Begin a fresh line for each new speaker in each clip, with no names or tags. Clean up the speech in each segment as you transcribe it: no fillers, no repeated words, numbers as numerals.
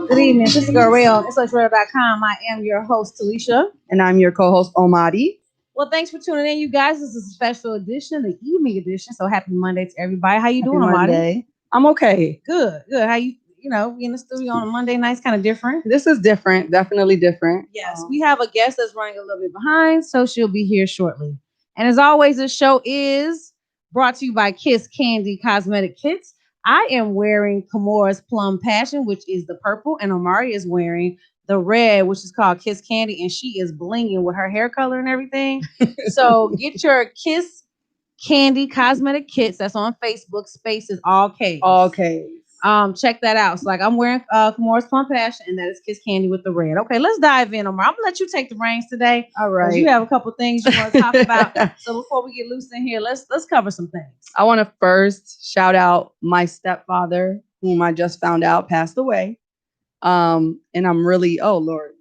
Good evening. This is Girl Rail, IntellectualRadio-Com. I am your host, Talisha.
And I'm your co-host, Omadi.
Well, thanks for tuning in, you guys. This is a special edition, the evening edition. So happy Monday to everybody. How you doing, Omadi?
I'm okay.
Good. How you be in the studio on a Monday night's kind of different.
This is different, definitely different.
Yes, we have a guest that's running a little bit behind, so she'll be here shortly. And as always, this show is brought to you by Kiss Candy Cosmetic Kits. I am wearing Kamora's Plum Passion, which is the purple, and Omari is wearing the red, which is called Kiss Candy, and she is blinging with her hair color and everything. So get your Kiss Candy Cosmetic Kits. That's on Facebook. Spaces all K's.
All K's.
Check that out. So like I'm wearing Kamora's Plum Passion, and that is Kiss Candy with the red. Okay, let's dive in, Omar. I'm gonna let you take the reins today.
All right.
You have a couple things you want to talk about. So before we get loose in here, let's cover some things.
I want to first shout out my stepfather, whom I just found out passed away. And I'm really, oh Lord,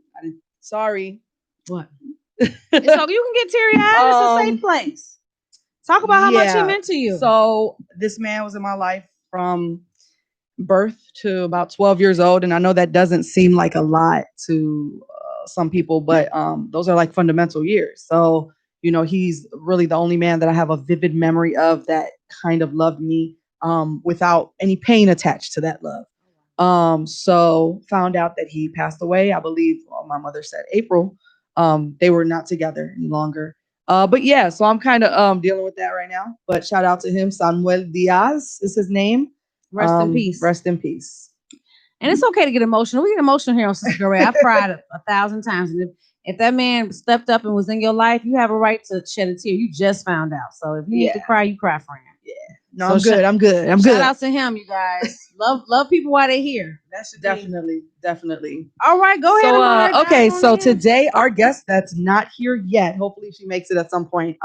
sorry.
What? So you can get teary-eyed. It's a safe place. Talk about how much he meant to you.
So this man was in my life from birth to about 12 years old, and I know that doesn't seem like a lot to some people, but those are like fundamental years. So he's really the only man that I have a vivid memory of that kind of loved me without any pain attached to that love. So found out that he passed away. I believe my mother said April. They were not together any longer. But yeah, so I'm kind of dealing with that right now. But shout out to him. Samuel Diaz is his name.
Rest in peace.
Rest in peace.
And it's okay to get emotional. We get emotional here on Sister Girl Ray. I've cried 1,000 times. And if that man stepped up and was in your life, you have a right to shed a tear. You just found out. So if you need to cry, you cry for him.
Yeah. No, so I'm good. Shout
out to him, you guys. Love people while they're here. That's
definitely.
All right, go ahead.
So, okay, so today our guest that's not here yet. Hopefully she makes it at some point.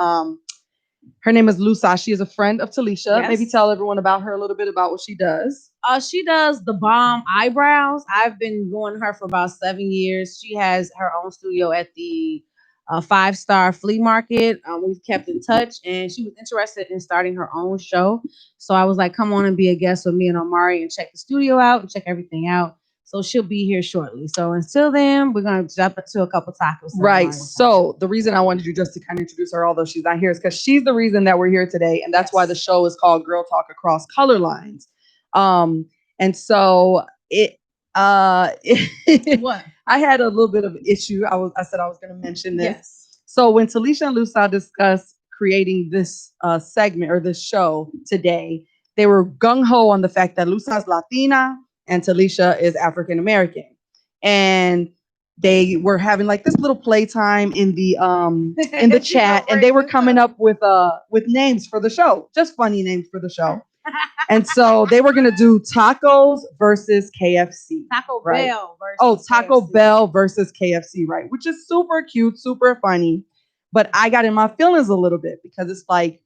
Her name is Lusa. She is a friend of Talisha. Yes. Maybe tell everyone about her a little bit about what she does.
She does the bomb eyebrows. I've been going to her for about 7 years. She has her own studio at the 5-star flea market. We've kept in touch, and she was interested in starting her own show. So I was like, come on and be a guest with me and Omari and check the studio out and check everything out. So she'll be here shortly. So until then, we're going to jump into a couple tacos.
Right. So the reason I wanted you just to kind of introduce her, although she's not here, is because she's the reason that we're here today. And that's why the show is called Girl Talk Across Color Lines. And so what? I had a little bit of an issue. I said I was going to mention this. Yes. So when Talisha and Lusa discussed creating this segment or this show today, they were gung-ho on the fact that Lusa's Latina and Talisha is African American, and they were having like this little playtime in the chat, and they were coming up with names for the show, just funny names for the show. And so they were gonna do tacos versus KFC. Taco Bell versus KFC, right? Which is super cute, super funny. But I got in my feelings a little bit because it's like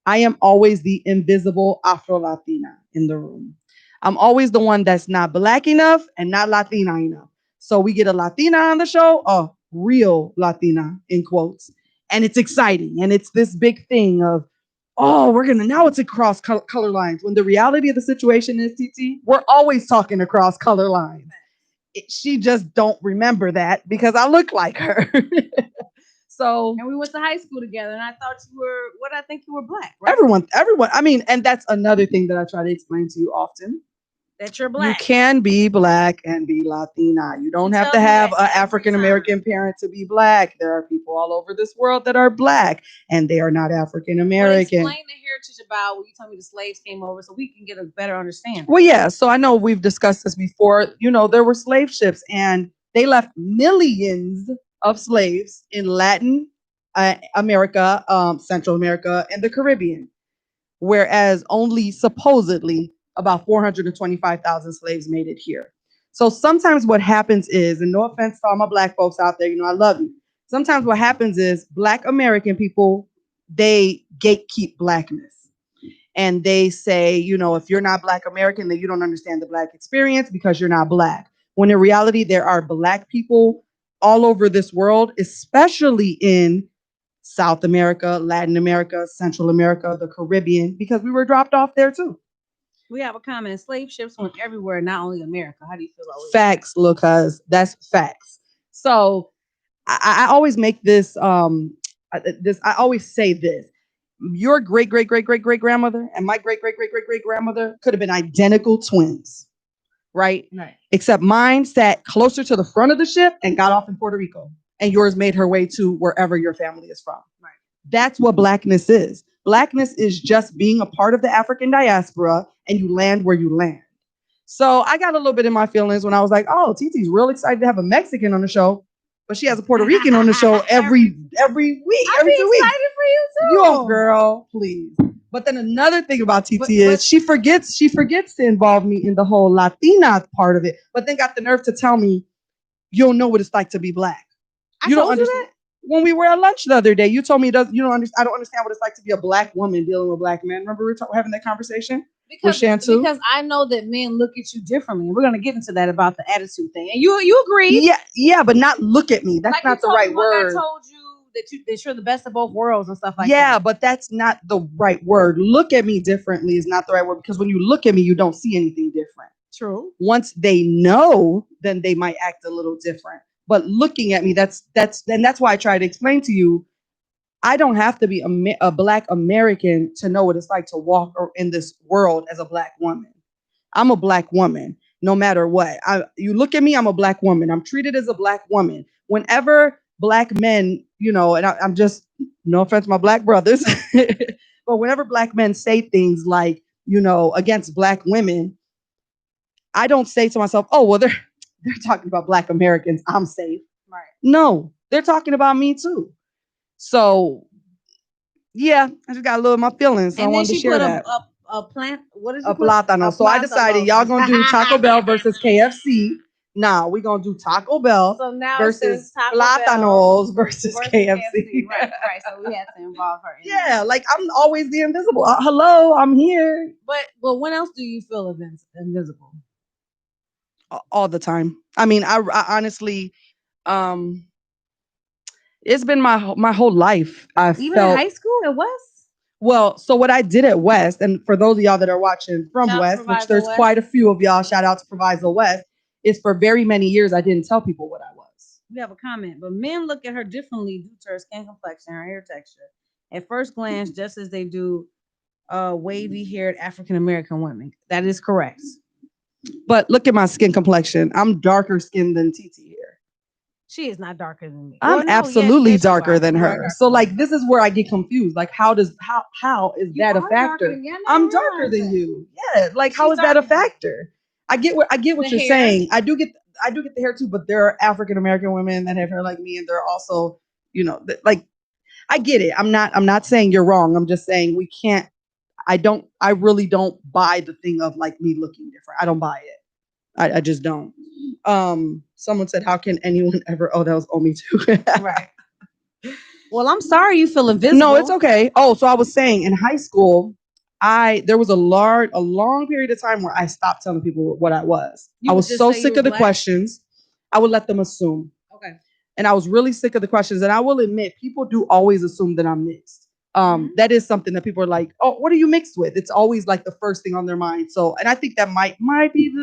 I am always the invisible Afro-Latina in the room. I'm always the one that's not Black enough and not Latina enough. So we get a Latina on the show, a real Latina in quotes. And it's exciting. And it's this big thing of, now it's across color lines. When the reality of the situation is, TT, we're always talking across color lines. She just don't remember that because I look like her.
And we went to high school together, and I thought I think you were Black. Right?
Everyone. I mean, and that's another thing that I try to explain to you often.
That you're Black.
You can be Black and be Latina. You don't have to have an African American parent to be Black. There are people all over this world that are Black, and they are not African American.
Explain the heritage about when you told me the slaves came over, so we can get a better understanding.
Well, yeah. So I know we've discussed this before. There were slave ships, and they left millions of slaves in Latin America, Central America, and the Caribbean, whereas only supposedly about 425,000 slaves made it here. So sometimes what happens is, and no offense to all my Black folks out there, I love you. Sometimes what happens is Black American people, they gatekeep Blackness. And they say, if you're not Black American, then you don't understand the Black experience because you're not Black. When in reality, there are Black people all over this world, especially in South America, Latin America, Central America, the Caribbean, because we were dropped off there too.
We have a comment. Slave ships went everywhere, not only America. How do you feel about it?
Facts, Lucas. That's facts. So I always make this I always say this. Your great great great great great grandmother and my great great great great great grandmother could have been identical twins, right?
Right.
Except mine sat closer to the front of the ship and got off in Puerto Rico, and yours made her way to wherever your family is from.
Right.
That's what blackness is. Blackness is just being a part of the African diaspora, and you land where you land. So I got a little bit in my feelings when I was like, oh, Titi's real excited to have a Mexican on the show, but she has a Puerto Rican on the show every week, every 2 weeks.
I'm excited for you too.
Yo, girl, please. But then another thing about Titi is she forgets to involve me in the whole Latina part of it, but then got the nerve to tell me you don't know what it's like to be black. You don't understand. When we were at lunch the other day, you told me I don't understand what it's like to be a black woman dealing with black men. Remember we were having that conversation with Shantu?
Because I know that men look at you differently. We're going to get into that about the attitude thing. And you agree.
Yeah, but not look at me. That's like not the right word.
I told you that you're the best of both worlds and stuff like that.
Yeah, but that's not the right word. Look at me differently is not the right word, because when you look at me, you don't see anything different.
True.
Once they know, then they might act a little different. But looking at me, that's why I try to explain to you, I don't have to be a black American to know what it's like to walk in this world as a black woman. I'm a black woman, no matter what. You look at me, I'm a black woman. I'm treated as a black woman. Whenever black men, and I'm just, no offense to my black brothers, but whenever black men say things like, against black women, I don't say to myself, oh, well, they're talking about black Americans, I'm safe.
Right.
No, they're talking about me too. So, yeah, I just got a little of my feelings. So
and
I wanted to share that.
A plant. What is it?
A plátano. So I decided y'all gonna do Taco Bell versus KFC. Nah, we're gonna do Taco Bell versus plátanos versus KFC.
Right. So we had to involve her.
Yeah, like I'm always the invisible. Hello, I'm here.
But when else do you feel invisible?
All the time. I mean, I honestly, it's been my whole life.
Even in high school at West?
Well, so what I did at West, and for those of y'all that are watching from West, which there's quite a few of y'all, shout out to Proviso West, is for very many years I didn't tell people what I was.
We have a comment, but men look at her differently due to her skin complexion, her hair texture. At first glance, just as they do wavy-haired African American women. That is correct.
But look at my skin complexion. I'm darker skinned than Titi here.
She is not darker than me.
I'm absolutely darker than her. So like, this is where I get confused. Like, how is that a factor? I'm darker than you. Yeah. Like, how is that a factor? I get what you're saying. I do get the hair too, but there are African American women that have hair like me, and there are also, like, I get it. I'm not saying you're wrong. I'm just saying we can't. I really don't buy the thing of like me looking different. I don't buy it. I just don't. Someone said, how can anyone ever? Oh, that was Omi too.
Right. Well, I'm sorry you feel invisible.
No, it's okay. Oh, so I was saying in high school, there was a long period of time where I stopped telling people what I was. I was so sick of the questions. I would let them assume.
Okay.
And I was really sick of the questions. And I will admit, people do always assume that I'm mixed. That is something that people are like, oh, what are you mixed with? It's always like the first thing on their mind. So, and I think that might be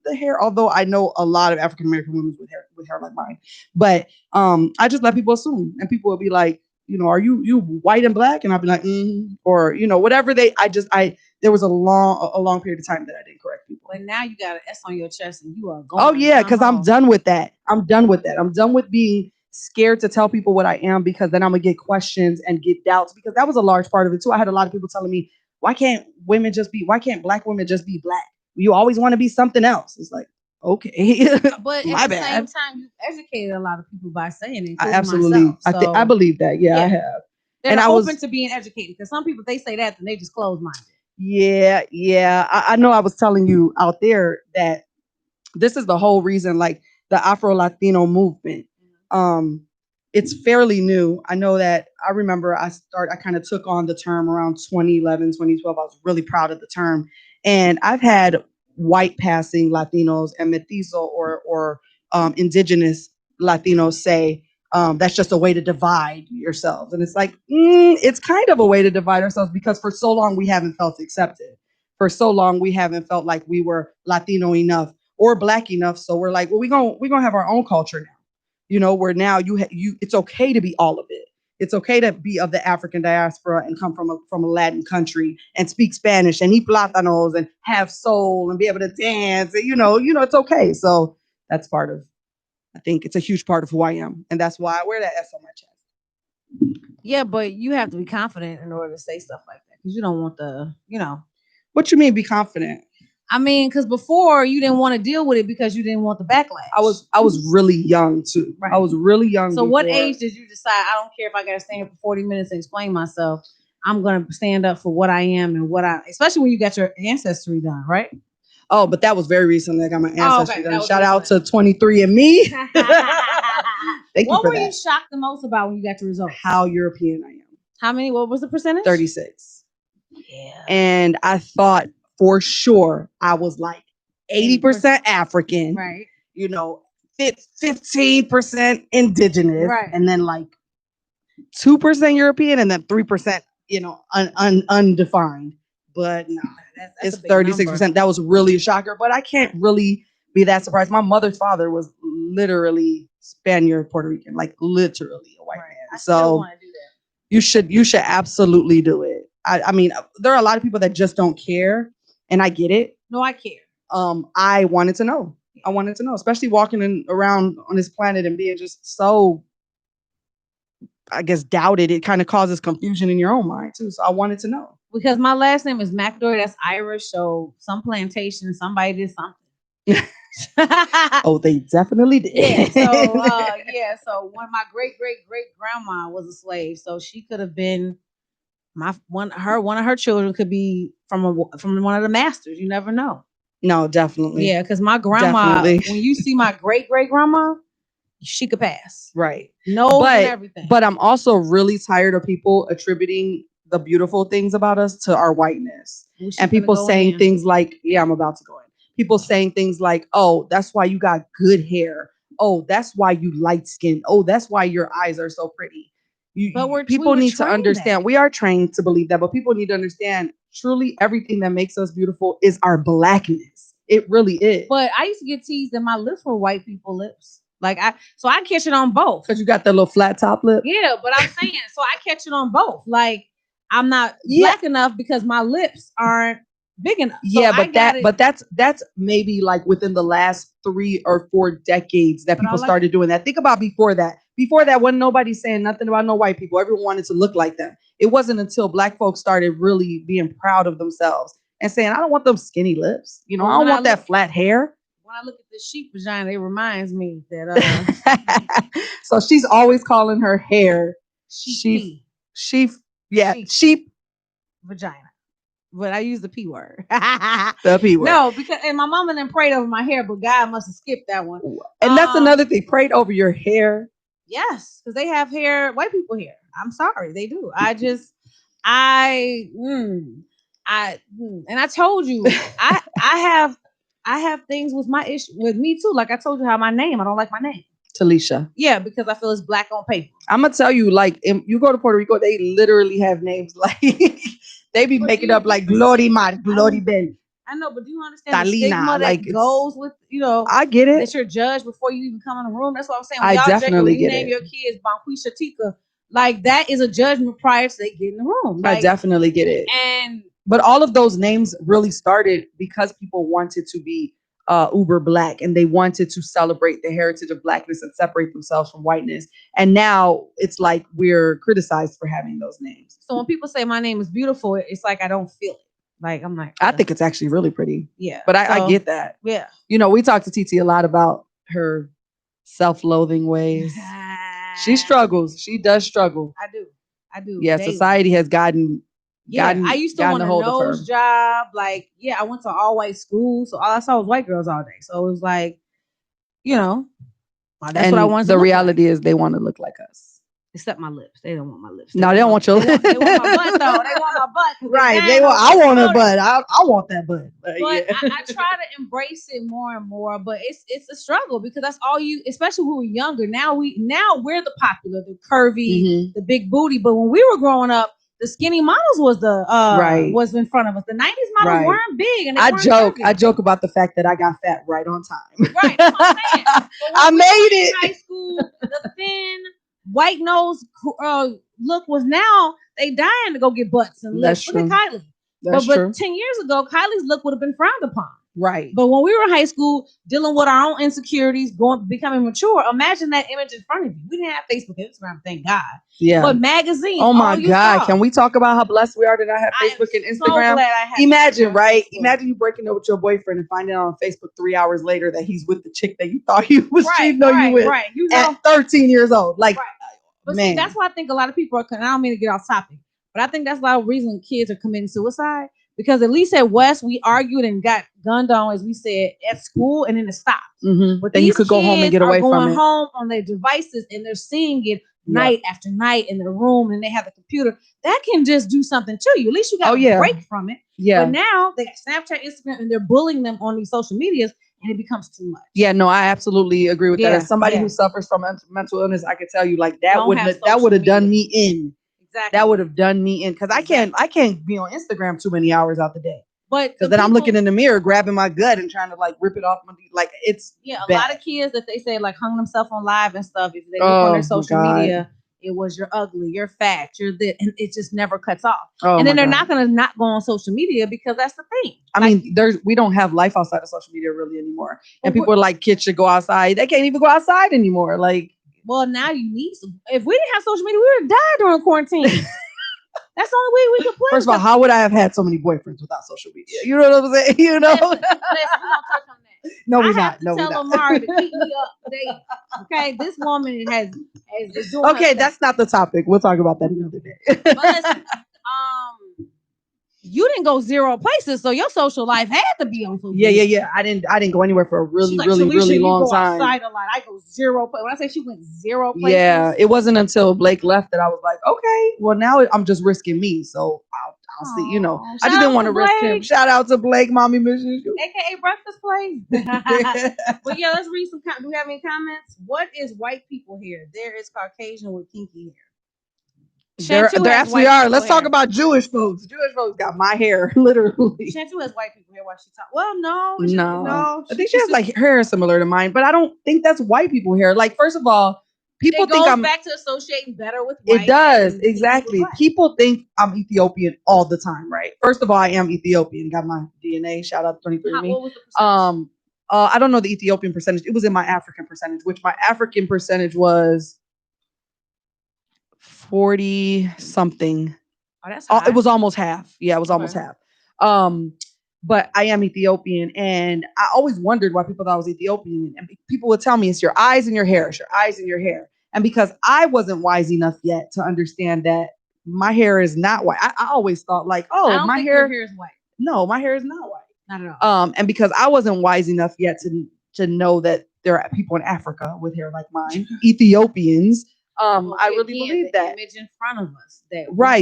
the hair, although I know a lot of African American women with hair like mine. But I just let people assume, and people will be like, are you white and black? And I'll be like, or whatever there was a long period of time that I didn't correct people.
But now you got an S on your chest and you are going.
Oh yeah, because I'm done with that. I'm done with being scared to tell people what I am, because then I'm gonna get questions and get doubts, because that was a large part of it too. I had a lot of people telling me, why can't black women just be black? You always want to be something else. It's like, okay.
But at the same time, you educated a lot of people by saying it.
I absolutely.
Myself,
I believe that. Yeah, I have.
They're open to being educated, because some people, they say that and they just close-minded.
Yeah. I know I was telling you out there that this is the whole reason, like the Afro-Latino movement. It's fairly new. I know that I remember I kind of took on the term around 2011, 2012. I was really proud of the term. And I've had white passing Latinos and mestizo or indigenous Latinos say, that's just a way to divide yourselves. And it's like, it's kind of a way to divide ourselves, because for so long we haven't felt accepted. for so long we haven't felt like we were Latino enough or Black enough. So we're like, well, we're gonna have our own culture now. Where now you it's okay to be all of it. It's okay to be of the African diaspora and come from a Latin country and speak Spanish and eat plátanos and have soul and be able to dance. And, it's okay. So that's I think it's a huge part of who I am. And that's why I wear that S on my chest.
Yeah, but you have to be confident in order to say stuff like that because you don't want
What you mean be confident?
I mean, because before you didn't want to deal with it because you didn't want the backlash.
I was really young too. Right. I was really young.
So what age did you decide? I don't care if I got to stand here for 40 minutes and explain myself. I'm gonna stand up for what I am and especially when you got your ancestry done, right?
Oh, but that was very recently. I got my ancestry done. Shout out to 23andMe. Thank you for that.
What were you shocked the most about when you got your results?
How European I am.
How many? What was the percentage?
36.
Yeah.
And I thought for sure I was like 80% African.
Right.
15% indigenous.
Right.
And then like 2% European and then 3%, undefined. But no, it's 36%. Number. That was really a shocker. But I can't really be that surprised. My mother's father was literally Spaniard, Puerto Rican, like literally a white man.
I still want to do
that. You should absolutely do it. I mean, there are a lot of people that just don't care, and I get it.
No, I care.
I wanted to know. I wanted to know, especially walking around on this planet and being just so, I guess, doubted. It kind of causes confusion in your own mind too. So I wanted to know.
Because my last name is McDory. That's Irish. So some plantation, somebody did something.
Oh, they definitely did.
Yeah. So one of my great grandma was a slave. So she could have been one of her children could be from one of the masters. You never know.
No, definitely.
Yeah, because my grandma, when you see my great grandma, she could pass.
Right.
No, and everything.
But I'm also really tired of people attributing the beautiful things about us to our whiteness. And people saying things like, yeah, I'm about to go in. People saying things like, oh, that's why you got good hair. Oh, that's why you light skin. Oh, that's why your eyes are so pretty. People need to understand. We are trained to believe that, but people need to understand truly everything that makes us beautiful is our blackness. It really is.
But I used to get teased that my lips were white people lips. I catch it on both.
Because you got that little flat top lip?
Yeah, but I'm saying, so I catch it on both. Like, I'm not black enough because my lips aren't big enough. So
yeah, but that's maybe like within the last 3 or 4 decades that people started doing that. Think about before that. Before that, wasn't nobody saying nothing about no white people. Everyone wanted to look like them. It wasn't until Black folks started really being proud of themselves and saying, I don't want them skinny lips. I don't want that flat hair.
When I look at the sheep vagina, it reminds me that.
So she's always calling her hair sheep
vagina. But I use the P word.
The P word.
No, because my mama then prayed over my hair, but God must have skipped that one.
And that's another thing. Prayed over your hair.
Yes, because they have hair, white people hair. I'm sorry, they do. And I told you, I have things with my issue with me too. Like I told you how my name, I don't like my name.
Talisha.
Yeah, because I feel it's black on paper.
I'm gonna tell you, like, if you go to Puerto Rico, they literally have names like they be making up like Glorimar, Gloribel.
I know, but do you understand
Talina,
the stigma that goes with,
I get it.
That you're judged before you even come in the room. That's what I'm saying.
When I definitely get it.
You name your kids Banquisha Tika, like that is a judgment prior to they get in the room.
I definitely get it. But all of those names really started because people wanted to be uber black and they wanted to celebrate the heritage of blackness and separate themselves from whiteness. And now it's like we're criticized for having those names.
So when people say my name is beautiful, it's like I don't feel it. Like I'm like,
I think it's actually really pretty.
Yeah.
But I get that.
Yeah.
We talked to TT a lot about her self-loathing ways. She struggles. She does struggle.
I do.
Yeah, daily. Society has gotten.
I used to want a nose job. Like, I went to all white school, so all I saw was white girls all day. So it was like, that's what I wanted.
The reality is, they want to look like us.
Except my lips. They don't want my lips.
No, they don't want your lips.
They want my butt though. They want my butt.
Right. I want a butt. I want that butt.
But I try to embrace it more and more. But it's a struggle because that's all you. Especially when we're younger. Now we're the popular, the curvy, the big booty. But when we were growing up, the skinny models was the was in front of us. The 90s models weren't big, and
I joke about the fact that I got fat right on time.
Right, that's what I'm saying.
I made it.
In high school, the thin white nose look was now they dying to go get butts and lips. Look at Kylie. But 10 years ago, Kylie's look would have been frowned upon.
Right.
But when we were in high school, dealing with our own insecurities, becoming mature, imagine that image in front of you. We didn't have Facebook and Instagram, thank God.
Yeah.
But magazines.
Oh my God. Can we talk about how blessed we are that I have Facebook and Instagram?
So
Imagine, right? Imagine you breaking up with your boyfriend and finding out on Facebook 3 hours later that he's with the chick that you thought he was cheating on you with at 13 years old. Like,
but
man.
See, that's why I think a lot of people are, I don't mean to get off topic, but I think that's a lot of reason kids are committing suicide. Because at least at West, we argued and got gunned on, as we said, at school, and then it stopped.
Mm-hmm. But then you could go home and get away from it.
Going home on their devices, and they're seeing it night after night in their room, and they have the computer. That can just do something to you. At least you got a break from it.
Yeah.
But now they got Snapchat, Instagram, and they're bullying them on these social medias, and it becomes too much.
Yeah, no, I absolutely agree with that. As somebody who suffers from mental illness, I can tell you, like, that would have done me in.
Exactly.
That would have done me in, because I can't be on Instagram too many hours out the day.
But
because then I'm looking in the mirror, grabbing my gut and trying to like rip it off. Like it's
a lot of kids that they say like hung themselves on live and stuff. If they look on their social media, it was you're ugly, you're fat, you're this, and it just never cuts off. And then they're not gonna not go on social media because that's the thing.
I mean, we don't have life outside of social media really anymore. And people are like, kids should go outside. They can't even go outside anymore. Like,
well, now you need some. If we didn't have social media, we would have died during quarantine. That's the only way we could play.
First of all, how would I have had so many boyfriends without social media? You know what I'm saying? You know.
Listen, we don't touch on that.
No, we
not.
No,
I have to tell Amari to keep me up to date. Okay, this woman has doing.
Okay, that's not the topic. We'll talk about that another day.
But listen, you didn't go zero places, so your social life had to be on social media.
Yeah. I didn't go anywhere for a really long time.
Outside a lot. I go zero places. When I say she went zero places.
Yeah, it wasn't until Blake left that I was like, okay, well now I'm just risking me, so I'll see. You know, I just didn't want to risk him. Shout out to Blake, mommy misses you.
AKA Breakfast Place. But yeah, let's read some. Do we have any comments? What is white people hair? There is Caucasian with kinky hair.
There actually are. Let's talk about Jewish folks. Jewish folks got my hair, literally.
Shantu has white people hair while she talks. Well, no.
I think she has like hair similar to mine, but I don't think that's white people hair. Like, first of all, people think I'm
back to associating better with white.
It does, exactly. People think I'm Ethiopian all the time, right? First of all, I am Ethiopian. Got my DNA. Shout out to 23andMe.
What was the percentage?
I don't know the Ethiopian percentage. It was in my African percentage, which my African percentage was 40 something.
Oh, that's high.
It was almost half. Yeah, it was almost half. But I am Ethiopian, and I always wondered why people thought I was Ethiopian. And people would tell me it's your eyes and your hair. It's your eyes and your hair. And because I wasn't wise enough yet to understand that my hair is not white, I always thought like, my hair
is white.
No, my hair is not white.
Not at all.
And because I wasn't wise enough yet to know that there are people in Africa with hair like mine, Ethiopians. I really believe that
image in front of us.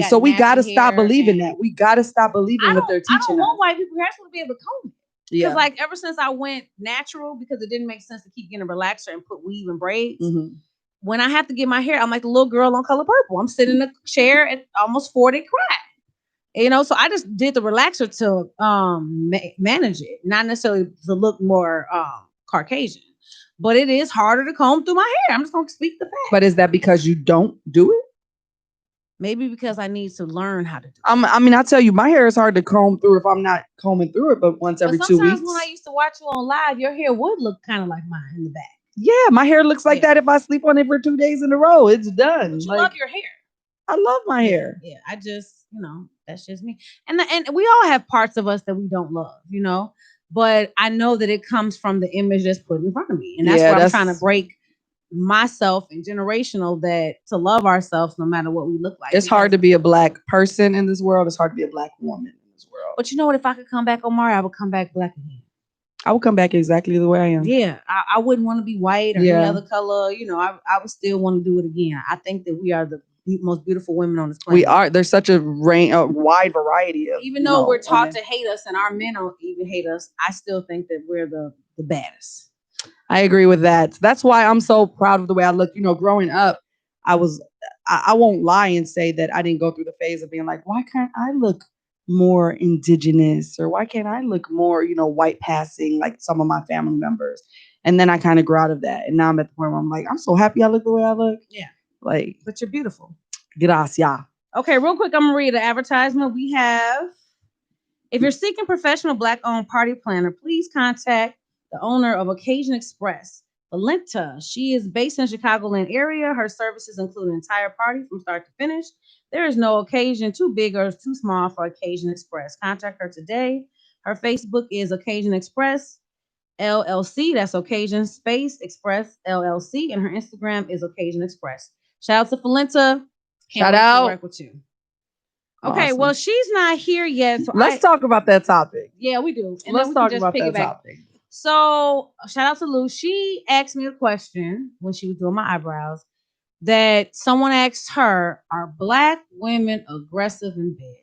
So we got to stop believing that. We got to stop believing what they're teaching us.
I don't want white people hair to be able to comb it. Because like ever since I went natural, because it didn't make sense to keep getting a relaxer and put weave and braids. Mm-hmm. When I have to get my hair, I'm like the little girl on Color Purple. I'm sitting in a chair at almost 40 crying. You know, so I just did the relaxer to manage it, not necessarily to look more Caucasian. But it is harder to comb through my hair. I'm just going to speak the fact.
But is that because you don't do it?
Maybe because I need to learn how to do it.
I mean, I tell you, my hair is hard to comb through if I'm not combing through it, but once every 2 weeks.
Sometimes when I used to watch you on live, your hair would look kind of like mine in the back.
Yeah, my hair looks like that if I sleep on it for 2 days in a row. It's done.
But you love your hair.
I love my hair.
Yeah, I just, that's just me. And we all have parts of us that we don't love, But I know that it comes from the image that's put in front of me. And that's what I'm trying to break myself and generational, that to love ourselves no matter what we look like.
It's hard to be a Black person in this world. It's hard to be a Black woman in this world.
But you know what? If I could come back, Omari, I would come back Black again.
I would come back exactly the way I am.
Yeah. I wouldn't want to be white or any other color. I would still want to do it again. I think that we are the most beautiful women on this planet.
We are. There's such a wide variety of.
Even though we're taught to hate us and our men don't even hate us, I still think that we're the baddest. I
agree with that. That's why I'm so proud of the way I look. Growing up, I I won't lie and say that I didn't go through the phase of being like, why can't I look more indigenous, or why can't I look more, white passing like some of my family members? And then I kind of grew out of that. And now I'm at the point where I'm like, I'm so happy I look the way I look.
Yeah.
Like,
but you're beautiful.
Gracias.
Okay, real quick, I'm going to read the advertisement. We have, if you're seeking professional Black-owned party planner, please contact the owner of Occasion Express, Valenta. She is based in the Chicagoland area. Her services include an entire party from start to finish. There is no occasion too big or too small for Occasion Express. Contact her today. Her Facebook is Occasion Express LLC. That's Occasion Space Express LLC. And her Instagram is Occasion Express. Shout out to Valenta.
Shout out.
To work with you. Okay,
Awesome.
well, she's not here yet. So
let's talk about that topic.
Yeah, we do.
And let's talk about that topic.
So, shout out to Lou. She asked me a question when she was doing my eyebrows that someone asked her, are Black women aggressive in bed?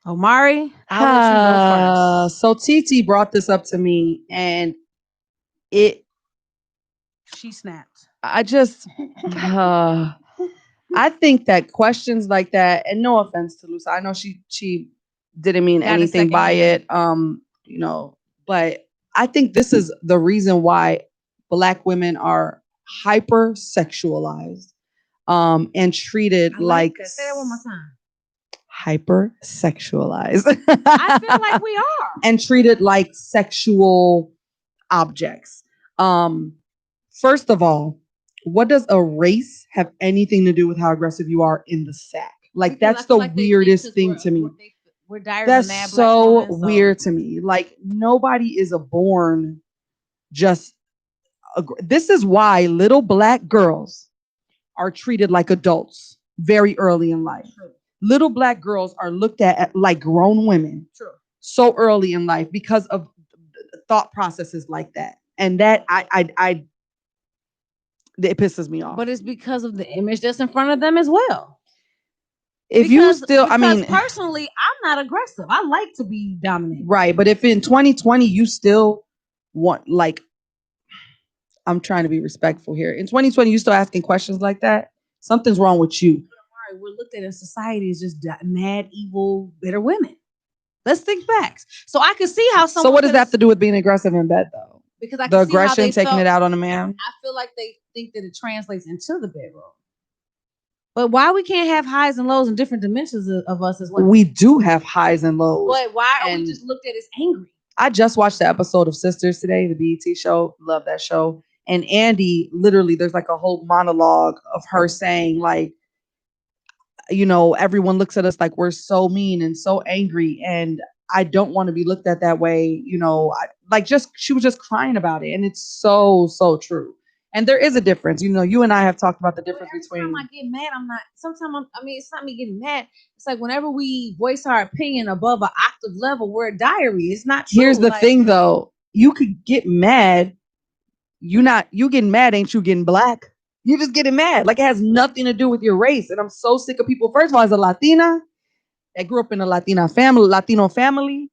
Omari, I'll let you go first.
So TT brought this up to me, and
she snapped.
I just I think that questions like that, and no offense to Lusa, I know she didn't mean anything by it, but I think this is the reason why Black women are hypersexualized, and treated like
that. Say that one more time.
Hypersexualized.
I feel like we are.
And treated like sexual objects. First of all, what does a race have anything to do with how aggressive you are in the sack? Like, that's the weirdest thing to me.
We're dire
that's
than that,
so
women, so
weird to me. Like, nobody is born just. This is why little Black girls are treated like adults very early in life.
True.
Little Black girls are looked at like grown women.
True.
So early in life because of thought processes like that. And that it pisses me off.
But it's because of the image that's in front of them as well.
Because
personally, I'm not aggressive. I like to be dominated.
Right. But if in 2020 you still want, like, I'm trying to be respectful here. In 2020, you still asking questions like that, something's wrong with you.
We're looked at in society as just mad, evil, bitter women. Let's think facts. So I can see how someone.
So what does that have to do with being aggressive in bed, though?
Because I can
the aggression, taking it out on a man.
I feel like they think that it translates into the bedroom. But why we can't have highs and lows and different dimensions of us as well?
We do have highs and lows.
But why are we just looked at as angry?
I just watched the episode of Sisters today, the BET show. Love that show. And Andy, literally, there's like a whole monologue of her saying, like, everyone looks at us like we're so mean and so angry. And I don't want to be looked at that way. She was just crying about it. And it's so, so true. And there is a difference. You and I have talked about the difference between.
Every time I get mad, I'm not. Sometimes it's not me getting mad. It's like whenever we voice our opinion above an octave level, we're a diary. It's not true.
Here's the thing, though. You could get mad. You getting mad, ain't you getting Black? You just getting mad. Like, it has nothing to do with your race. And I'm so sick of people. First of all, as a Latina, I grew up in a Latino family.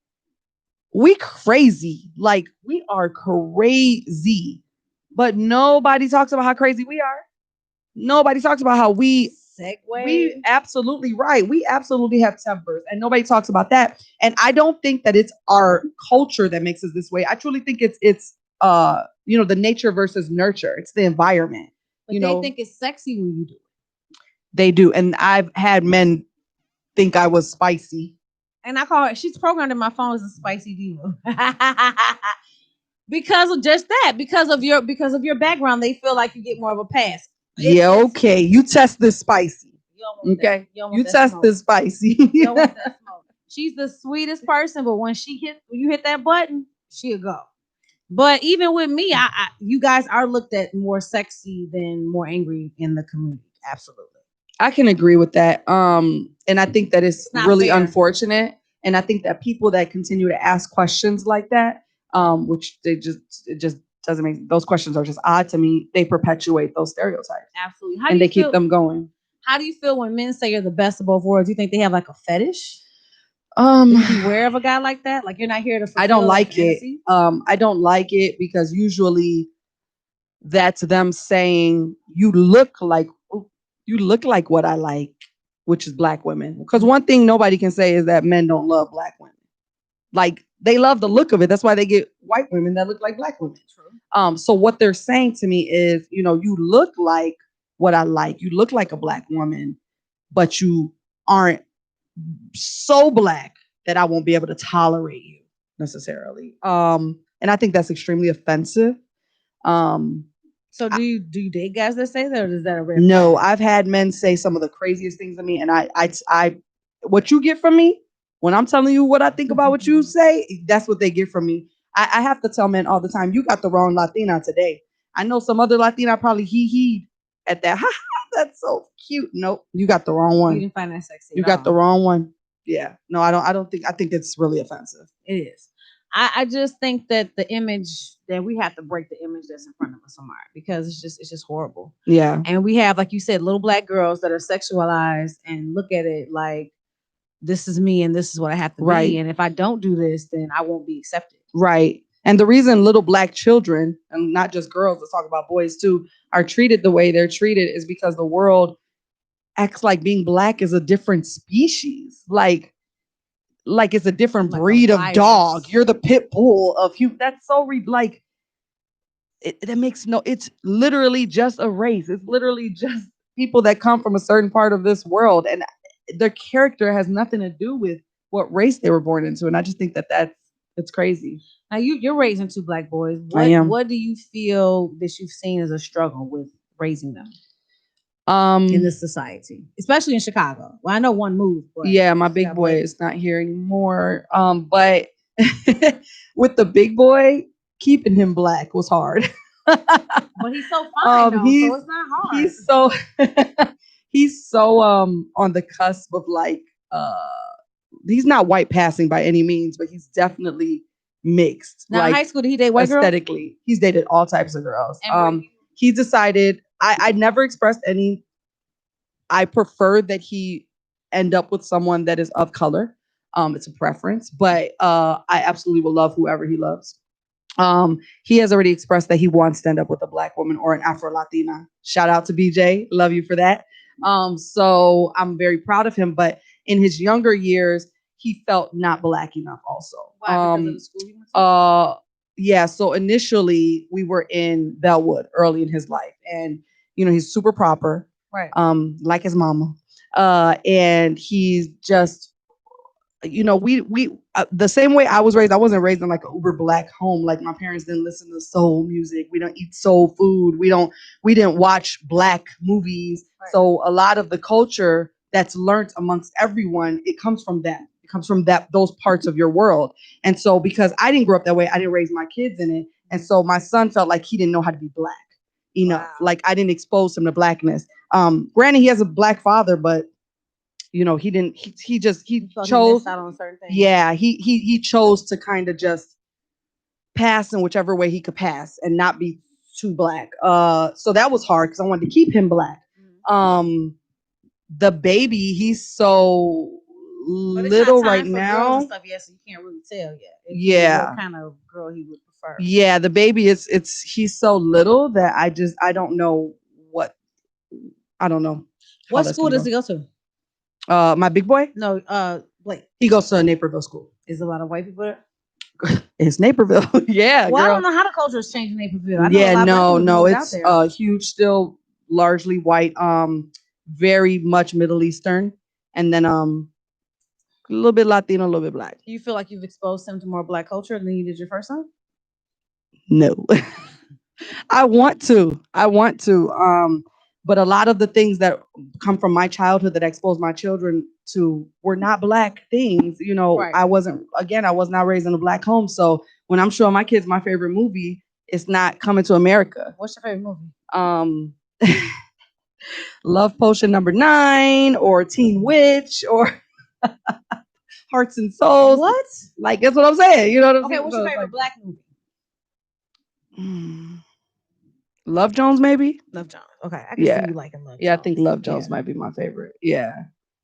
We crazy. Like, we are crazy. But nobody talks about how crazy we are. Nobody talks about how we absolutely right. We absolutely have tempers, and nobody talks about that. And I don't think that it's our culture that makes us this way. I truly think it's the nature versus nurture. It's the environment.
But they think it's sexy when you do it.
They do. And I've had men think I was spicy.
And I call her, she's programmed in my phone as a spicy diva. Because of just that, because of your background, they feel like you get more of a pass.
Okay. You test this spicy. Okay. You test this spicy.
You don't want that smoke. She's the sweetest person, but when you hit that button, she'll go. But even with me, you guys are looked at more sexy than more angry in the community. Absolutely.
I can agree with that. And I think that it's really fair. Unfortunate. And I think that people that continue to ask questions like that, which it just doesn't make, those questions are just odd to me. They perpetuate those stereotypes.
Absolutely.
And they keep them going.
How do you feel when men say you're the best of both worlds? Do you think they have like a fetish? Beware of a guy like that. Like, you're not here to.
I don't like it. I don't like it because usually that's them saying you look like. you look like what I like, which is black women. Because one thing nobody can say is that men don't love black women. Like they love the look of it. That's why they get white women that look like black women. So what they're saying to me is, you look like what I like. You look like a black woman, but you aren't so black that I won't be able to tolerate you necessarily. And I think that's extremely offensive.
So do you date guys that say that, or is that a red
No,
flag?
I've had men say some of the craziest things to me, and I, what you get from me when I'm telling you what I think about what you say, that's what they get from me. I have to tell men all the time, you got the wrong Latina today. I know some other Latina probably he at that. That's so cute. Nope, you got the wrong
You
one.
didn't find that sexy.
You
at
got
all.
the wrong one. Yeah. No, I don't think. I think it's really offensive.
It is. I just think that the image that we have to break the image that's in front of us on art, because it's just horrible.
Yeah.
And we have, like you said, little black girls that are sexualized and look at it like this is me and this is what I have to
Right.
be. And if I don't do this, then I won't be accepted.
Right. And the reason little black children, and not just girls, let's talk about boys too, are treated the way they're treated is because the world acts like being black is a different species. Like it's a different
Like a
breed of
virus.
dog. You're the pit bull of human. That's so like that makes no. It's literally just a race. It's literally just people that come from a certain part of this world, and their character has nothing to do with what race they were born into. And I just think that it's crazy.
Now you're raising two black boys.
I am.
What do you feel that you've seen as a struggle with raising them in this society, especially in Chicago? Well, I know one moved, but
Yeah, my big boy is not here anymore. But with the big boy, keeping him black was hard.
But he's so fine, though, so it's not hard.
He's so on the cusp of like he's not white passing by any means, but he's definitely mixed.
Now,
like
in high school, did he date white girls?
aesthetically, he's dated all types of girls.
And
He decided I never expressed any. I prefer that he end up with someone that is of color. It's a preference, but I absolutely will love whoever he loves. He has already expressed that he wants to end up with a black woman or an Afro Latina. Shout out to BJ, love you for that. So I'm very proud of him. But in his younger years, he felt not black enough. Also,
why? Because of the school he went to?
Yeah. So initially, we were in Bellwood early in his life, and he's super proper,
Right.
like his mama, and he's just we the same way I was raised. I wasn't raised in like an uber black home. Like my parents didn't listen to soul music. We don't eat soul food. We didn't watch black movies. Right. So a lot of the culture that's learned amongst everyone, it comes from that. It comes from those parts of your world. And so because I didn't grow up that way, I didn't raise my kids in it. And so my son felt like he didn't know how to be black enough. Wow. Like I didn't expose him to blackness. Granted, he has a black father, but he didn't. He chose.
He missed out on certain things.
Yeah, he chose to kind of just pass in whichever way he could pass and not be too black. So that was hard because I wanted to keep him black. Mm-hmm. The baby, he's so little right now.
Stuff, yeah, so you can't really tell yet.
Yeah,
what kind of girl he would prefer.
Yeah, the baby he's so little that I don't know what. I don't know.
What school does he go to?
My big boy?
No, Blake.
He goes to a Naperville school.
Is a lot of white people there?
It's Naperville. Yeah.
Well,
girl.
I don't know how the culture is changing Naperville. I
know no, it's huge, still largely white, very much Middle Eastern, and then a little bit Latino, a little bit black.
Do you feel like you've exposed him to more black culture than you did your first son?
No. I want to. But a lot of the things that come from my childhood that I exposed my children to were not black things. Right. I was not raised in a black home. So when I'm showing my kids my favorite movie, it's not Coming to America.
What's your favorite movie?
Love Potion number 9 or Teen Witch or Hearts and Souls.
What?
Like, that's what I'm saying. You know what I'm saying?
Okay, what's your favorite black movie?
Love Jones, maybe?
Love Jones. Okay. I can see you liking Love Jones.
Yeah, I think Love Jones might be my favorite. Yeah.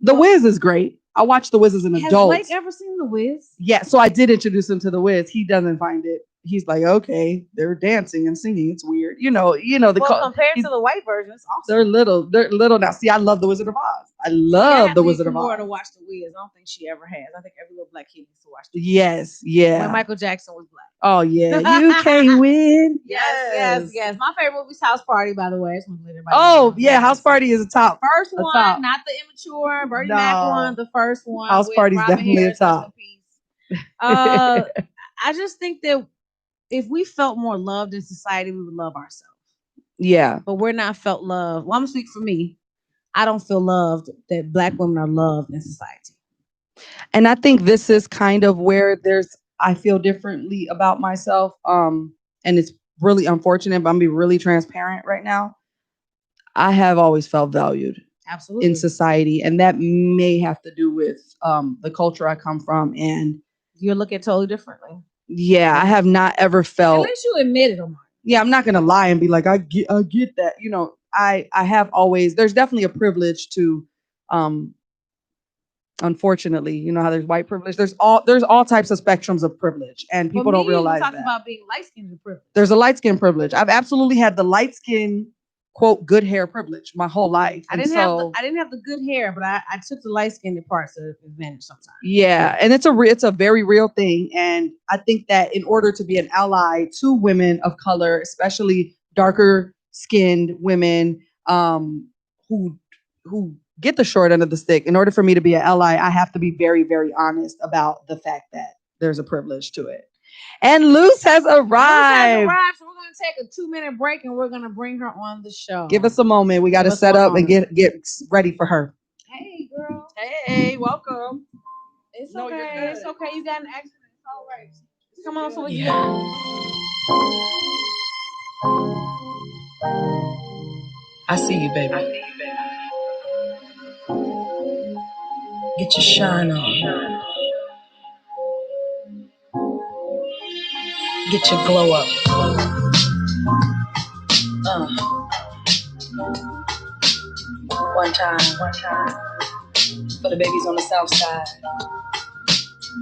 The Wiz is great. I watched The Wiz as an adult.
Has Blake ever seen The Wiz?
Yeah, so I did introduce him to The Wiz. He doesn't find it he's like, okay, they're dancing and singing. It's weird.
Well, compared to the white version, it's awesome.
They're little now. See, I love the Wizard of Oz. I
See, I
love
have
the
to
Wizard
get
of
more
Oz.
to watch the Wiz. I don't think she ever has. I think every little black kid needs to watch the Wiz.
Yes,
When
yeah.
Michael Jackson was black.
Oh yeah, you can't win.
Yes. My favorite movie is House Party, by the way. I just want to let everybody
Oh
know.
yeah, House Party is a top.
First
A
one,
top.
not the immature Bernie Mac
No.
one. The first one.
House
with
Party is
Robin
definitely a
Harris, rest
top.
in peace. I just think that if we felt more loved in society, we would love ourselves.
Yeah.
But we're not felt loved. Well, I'm gonna speak for me. I don't feel loved that black women are loved in society.
And I think this is kind of where I feel differently about myself. And it's really unfortunate, but I'm gonna be really transparent right now. I have always felt valued
Absolutely.
in society, and that may have to do with the culture I come from. And
you look at it totally differently.
Yeah, I have not ever felt.
At least you admit it, Omar.
Yeah, I'm not gonna lie and be like, I get that. I have always. There's definitely a privilege to, unfortunately, you know how there's white privilege. There's all types of spectrums of privilege, and people don't realize
talking
that.
about being light skinned privilege.
There's a light skin privilege. I've absolutely had the light skin, quote, good hair privilege my whole life.
I didn't have the good hair, but I took the light skinned parts of advantage sometimes.
Yeah, and it's a very real thing, and I think that in order to be an ally to women of color, especially darker skinned women, who get the short end of the stick, in order for me to be an ally, I have to be very, very honest about the fact that there's a privilege to it. And Luce has arrived.
So we're going to take a 2-minute break and we're going to bring her on the show.
Give us a moment. We got to set up and get ready for her.
Hey, girl.
Hey, welcome.
It's okay. It's okay. You got an accident. It's all right. Come on, so we can
I see you, baby. Get your shine on. Get your glow up. One time. For the babies on the south side,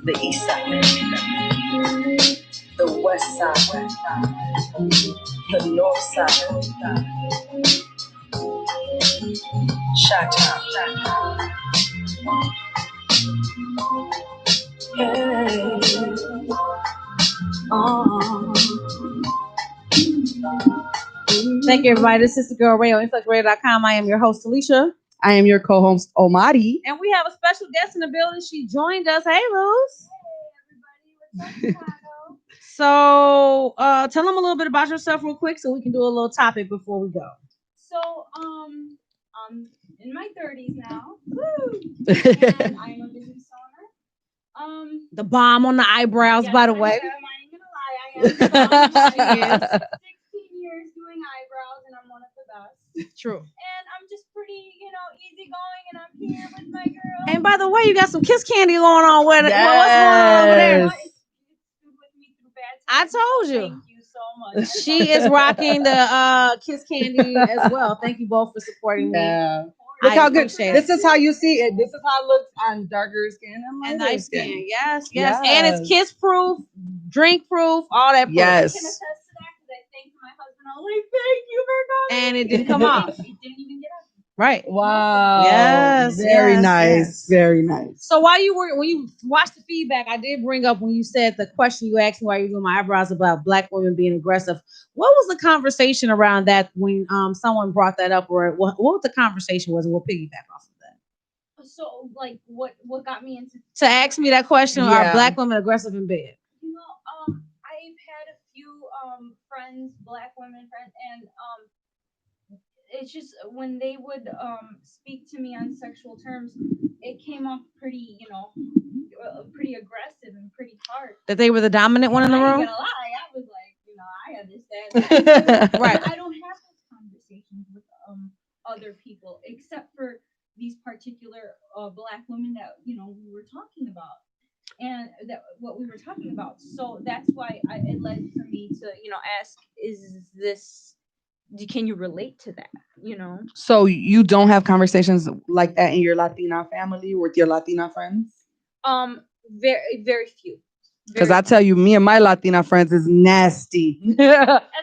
the east side, the west side, the north side, Chi-town. Hey.
Thank you, everybody. This is the Girl Radio, IntellectualRadio.com. I am your host, Alicia.
I am your co-host, Omari.
And we have a special guest in the building. She joined us. Hey, Luz.
Hey, everybody. What's up,
So, tell them a little bit about yourself real quick so we can do a little topic before we go.
So, I'm in my 30s now. Woo! And I'm a business owner.
The bomb on the eyebrows, by the way.
I ain't gonna lie. I am. 16 years doing eyebrows, and I'm one of the best.
True.
And I'm just pretty, easygoing, and I'm here with my girl.
And by the way, you got some kiss candy going on with it. What's going on over there? I told you.
Thank you so much.
She is rocking the kiss candy as well. Thank you both for supporting me.
Yeah. Look how good. This is how you see it. This is how it looks on darker skin
and light skin. Yes.
Yes.
And it's kiss proof, drink proof, all that proof.
Yes.
I can attest to that because I thanked my husband. I was like, thank you for coming.
And it didn't come off.
It didn't even get up.
Right.
Wow.
Yes.
Very nice.
Yes.
Very nice.
So when you watched the feedback, I did bring up when you said the question you asked me while you doing my eyebrows about black women being aggressive. What was the conversation around that when someone brought that up, or what the conversation was, and we'll piggyback off of that.
So like what got me into
to ask me that question?
Yeah.
Are black women aggressive in bed?
I've had a few friends, black women friends, and it's just when they would speak to me on sexual terms, it came off pretty, pretty aggressive and pretty hard.
That they were the dominant one in the room?
I'm not gonna lie, I was like, I understand that.
Right.
I don't have those conversations with other people except for these particular black women that we were talking about. And that what we were talking about. So that's why it led for me to, ask, can you relate to that?
So you don't have conversations like that in your Latina family with your Latina friends?
Very, very few.
Because I tell you, me and my Latina friends is nasty.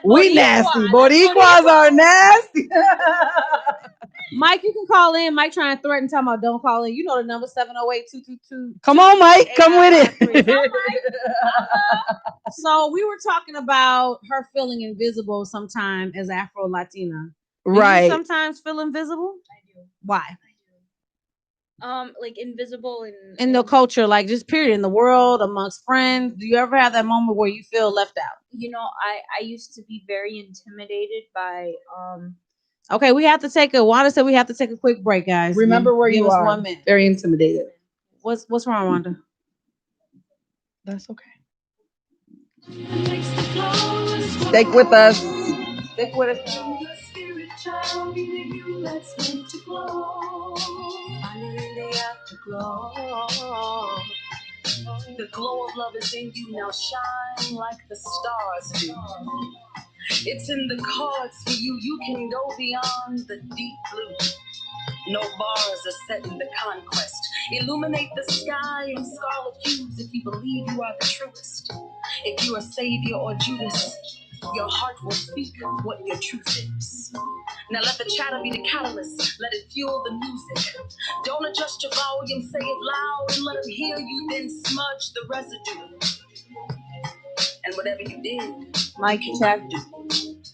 We nasty. Boricuas are nasty.
Mike, you can call in. Mike trying to threaten, talking about don't call in. You know the number 708-222.
Come on, Mike. Come with it.
So we were talking about her feeling invisible sometime as Afro Latina. Do
Right.
you sometimes feel invisible?
I do.
Why?
Like invisible
In the culture, like just period, in the world, amongst friends. Do you ever have that moment where you feel left out?
I used to be very intimidated by
Okay, we have to take Wanda said we have to take a quick break, guys.
Remember where
Give
you
us
are.
1 minute.
Very intimidated.
What's wrong, Wanda?
That's okay. Stick with us. Stick with us.
The glow of love is in you now. Shine like the stars do. It's in the cards for you. You can go beyond the deep blue. No bars are set in the conquest. Illuminate the sky in scarlet hues if you believe you are the truest. If you're a savior or Judas, your heart will speak what your truth is. Now let the chatter be the catalyst. Let it fuel the music. Don't adjust your volume, say it loud and let them hear you, then smudge the residue. And whatever you did,
Mike check.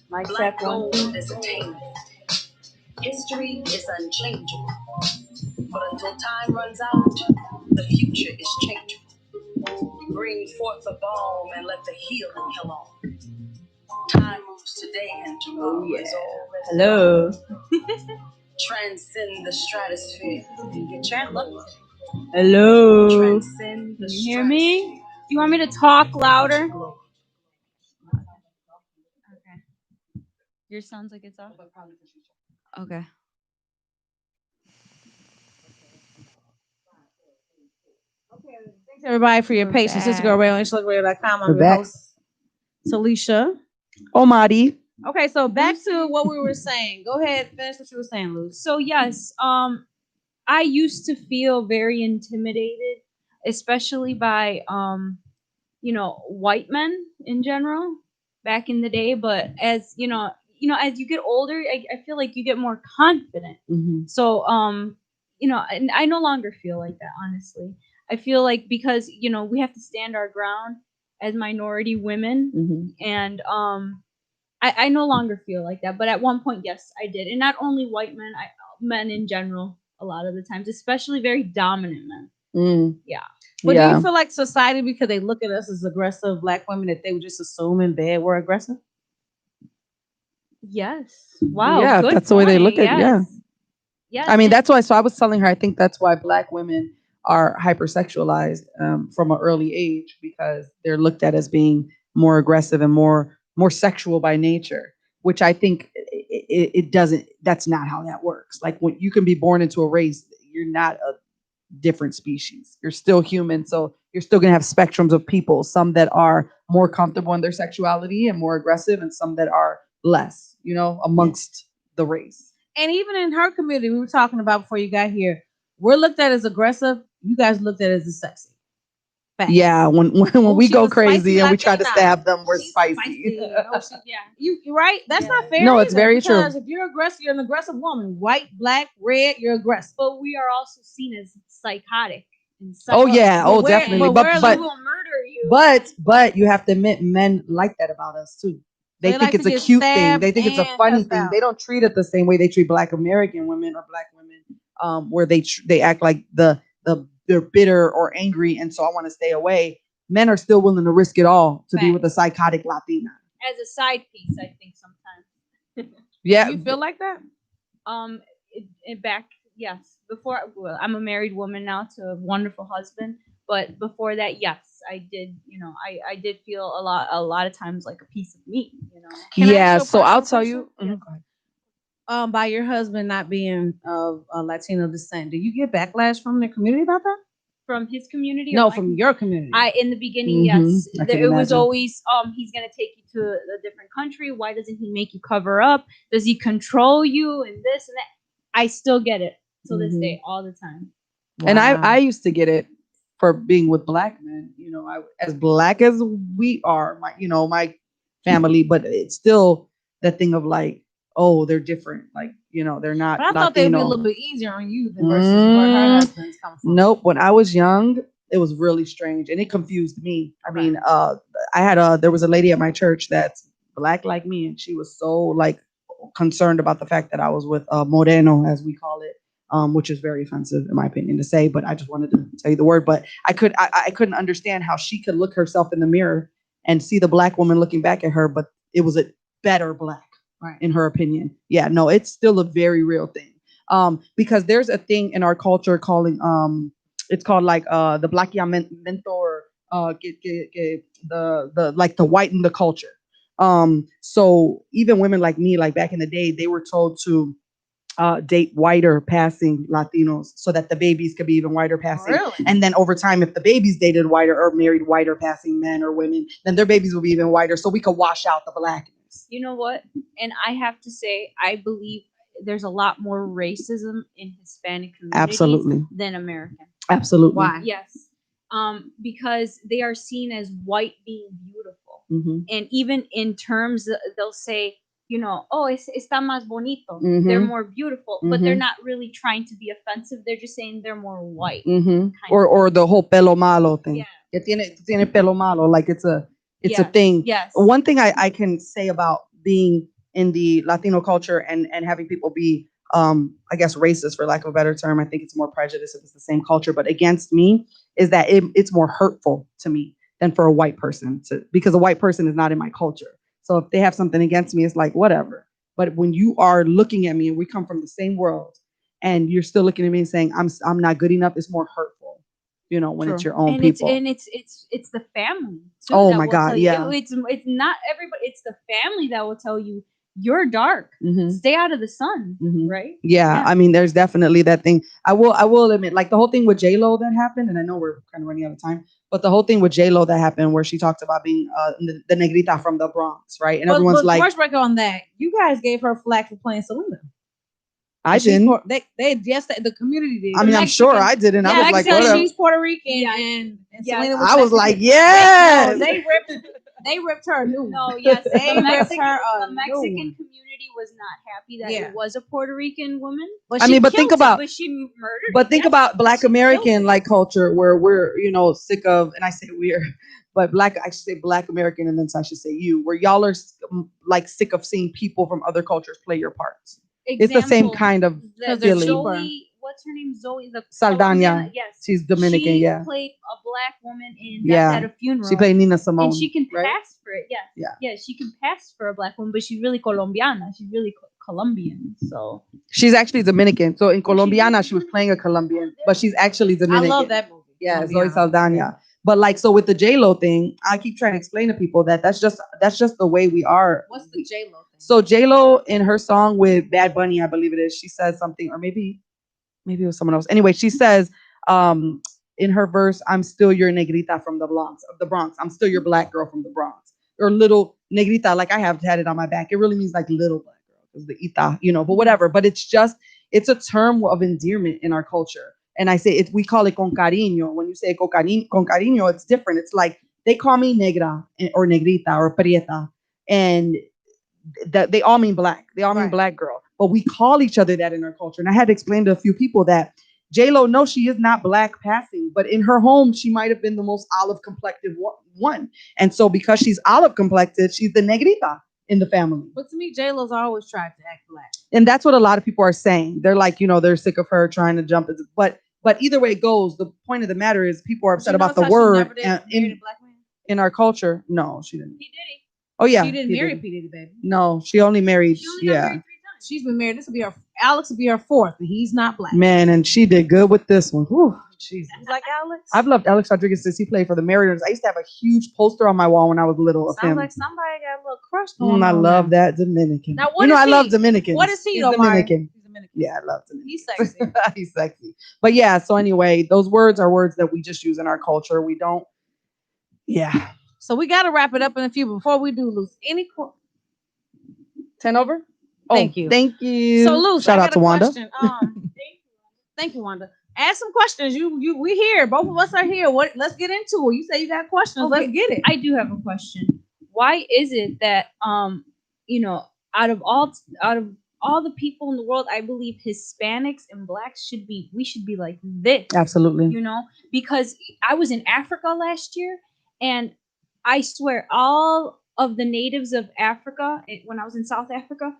Mike
black
check 1
gold
2.
is attainable. History is unchangeable. But until time runs out, the future is changeable. Bring forth the balm and let the healing heal on. Time moves today and tomorrow is already.
Hello.
Transcend the stratosphere. You chant lucky.
Hello.
Transcend the
Can you hear me? Do you want me to talk louder? Okay. Yours sounds like it's off. Okay.
Thanks everybody for your
We're
patience. Sister Girl Radio, IntellectualRadio.com. I'm
We're
your
back.
host, Talisha.
Oh, Madi.
Okay, so back to what we were saying. Go ahead, finish what you were saying, Luz.
So yes, I used to feel very intimidated, especially by white men in general back in the day. But as as you get older, I feel like you get more confident.
Mm-hmm.
So and I no longer feel like that, honestly. I feel like because we have to stand our ground as minority women,
Mm-hmm.
and I no longer feel like that. But at one point, yes, I did, and not only white men, men in general. A lot of the times, especially very dominant men.
Mm.
Yeah.
But do
Yeah.
you feel like society, because they look at us as aggressive black women, that they would just assume in bed we're aggressive?
Yes. Wow.
Yeah,
good
that's the way they look
point.
at it. Yeah.
Yes.
I mean,
and-
that's why. So I was telling her, I think that's why black women are hypersexualized from an early age, because they're looked at as being more aggressive and more sexual by nature. Which I think it doesn't. That's not how that works. Like when you can be born into a race, you're not a different species. You're still human, so you're still gonna have spectrums of people. Some that are more comfortable in their sexuality and more aggressive, and some that are less. Amongst the race.
And even in her community, we were talking about before you got here, we're looked at as aggressive. You guys looked at as sexy. Fact.
Yeah, when we
she's
go
a
crazy
spicy
and we try to
Latina.
stab them, we're
She's
spicy.
yeah.
You right? That's not fair.
No, it's
either,
very
because
true.
if you're aggressive, you're an aggressive woman. White, black, red, you're aggressive.
But we are also seen as psychotic. And
Oh yeah,
But where-
definitely.
but where-
we will murder you.
But you have to admit, men like that about us too. They
They
think
like
it's
to
a
get
cute thing.
stabbed
They think it's a
and
funny
cussed
thing.
out.
They don't treat it the same way they treat Black American women or Black women, where they act like they're bitter or angry, and so I want to stay away. Men are still willing to risk it all to be with a psychotic Latina.
As a side piece, I think sometimes.
Yeah,
Do you feel like that?
Yes. Before, well, I'm a married woman now to a wonderful husband. But before that, yes, I did. I did feel a lot of times like a piece of meat.
Can I
yeah.
ask you a
So I'll
personal
tell
question?
you.
By your husband not being of Latino descent, do you get backlash from the community about that?
From his community?
No,
or my
from your community.
in the beginning,
Mhm,
yes,
I can
it was
imagine.
always he's gonna take you to a different country. Why doesn't he make you cover up? Does he control you and this and that? I still get it till this
Mhm.
day, all the time.
And
Wow.
I used to get it for being with black men. As black as we are, my family, but it's still that thing of like, oh, they're different. Like, they're not
But I thought they'd be a
Latino.
little bit easier on you than versus where her husband's come from.
Nope. When I was young, it was really strange and it confused me. I mean, there was a lady at my church that's black like me, and she was so like concerned about the fact that I was with Moreno, as we call it, which is very offensive in my opinion to say, but I just wanted to tell you the word. But I couldn't understand how she could look herself in the mirror and see the black woman looking back at her, but it was a better black,
Right.
in her opinion. Yeah, no, it's still a very real thing. Because there's a thing in our culture calling it's called like the mentor the like to whiten the culture. So even women like me, like back in the day, they were told to date whiter passing Latinos so that the babies could be even whiter passing.
Really?
And then over time, if the babies dated whiter or married whiter passing men or women, then their babies will be even whiter, so we could wash out the blackness.
You know what? And I have to say, I believe there's a lot more racism in Hispanic communities
Absolutely.
than American.
Absolutely.
Why?
Yes. Because they are seen as white being beautiful.
Mm-hmm.
And even in terms, they'll say, oh, está más bonito.
Mhm.
They're more beautiful, but they're
Mhm.
not really trying to be offensive. They're just saying they're more white.
Mm-hmm. Or the whole pelo malo thing.
Yeah.
Que tiene pelo malo, like it's a thing.
Yes.
One thing I can say about being in the Latino culture and having people be I guess racist, for lack of a better term. I think it's more prejudice if it's the same culture, but against me, is that it's more hurtful to me than for a white person because a white person is not in my culture. So if they have something against me, it's like whatever. But when you are looking at me and we come from the same world and you're still looking at me and saying I'm not good enough, it's more hurtful. When
True.
it's your own
and
people.
it's the family too.
Oh
that
my
will
God,
tell you.
yeah.
It's not everybody. It's the family that will tell you you're dark.
Mhm.
Stay out of the sun,
Mhm.
right?
Yeah, I mean, there's definitely that thing. I will admit, like the whole thing with J-Lo that happened, and I know we're kind of running out of time, but the whole thing with J-Lo that happened where she talked about being the negrita from the Bronx, right? And everyone's
but
like,
first break on that. You guys gave her flack for playing Selena.
I didn't.
The community did.
I mean, I'm sure I didn't. I was like, whatever.
She's Puerto Rican,
Yeah.
and
Yes.
Selena was
I was
Mexican.
like, yes.
They ripped her a new one.
No, yes,
They
the
ripped
Mexican,
her
the
a new
Mexican
one.
community was not happy that
Yeah.
it was a Puerto Rican woman.
But
I
she
mean, but think
killed it.
about,
But she murdered.
but
it,
think
yes.
about Black
She killed
American
it.
like culture where we're sick of, and I say we're, but I should say Black American, and then I should say you, where y'all are like sick of seeing people from other cultures play your parts. It's the same kind of feeling.
Zoe, what's her name? Zoe the
Saldana.
Colombian- Yes,
She's Dominican.
She
Yeah.
played a black woman in
Yeah.
Death at a Funeral.
She played Nina Simone.
and she can
right?
pass for it. Yes.
Yeah.
Yeah, she can pass for a black woman, but she's really Colombiana. She's really Colombian. So
She's actually Dominican. So in Colombiana, she was playing a Colombian, but she's actually Dominican.
I love that movie.
Yeah, Zoe
Colombiana.
Saldana. But like, so with the J-Lo thing, I keep trying to explain to people that that's just the way we are.
What's the J-Lo thing?
So J-Lo in her song with Bad Bunny, I believe it is, she says something, or maybe it was someone else. Anyway, she says in her verse, I'm still your negrita from the Bronx. I'm still your black girl from the Bronx. Or little negrita, like I have had it on my back. It really means like little black girl, because the ita, but whatever. But it's a term of endearment in our culture. And I say we call it con cariño. When you say con cariño, it's different. It's like they call me negra or negrita or prieta. And that they all mean black. They all mean black girl. But we call each other that in our culture. And I had to explain to a few people that J-Lo, no, she is not black passing, but in her home, she might have been the most olive complected one. And so because she's olive complected, she's the negrita in the family.
But to me, J-Lo's always tried to act black.
And that's what a lot of people are saying. They're like, they're sick of her trying to jump. But either way it goes, the point of the matter is people are upset about the word. In our culture, no, she didn't.
P. Diddy.
Oh yeah,
She didn't marry P. Diddy, baby.
No, she only married.
She only got married 3 times.
She's been married. Alex will be her fourth, and he's not black.
Man, and she did good with this one. Whew, Jesus.
You like Alex?
I've loved Alex Rodriguez since he played for the Mariners. I used to have a huge poster on my wall when I was little of
Sounds
him.
like somebody got a little crush going on.
I love that Dominican.
Now, what is
I
he?
love Dominicans.
What is he,
He's
though,
Dominican.
He's Dominican.
Yeah, I love Dominican.
He's sexy.
He's sexy. But yeah, so anyway, those words are words that we just use in our culture. We don't. Yeah.
So we got to wrap it up in a few. Before we do, Luce,
10 over?
Thank you.
Thank you.
So, Luce,
shout out to Wanda.
Thank you, Wanda. Ask some questions. We here. Both of us are here. Let's get into it. You say you got questions.
Okay,
Let's get it.
I do have a question. Why is it that you know, out of all the people in the world, I believe Hispanics and blacks should be like this.
Absolutely.
You know, because I was in Africa last year, and I swear all of the natives of Africa, when I was in South Africa,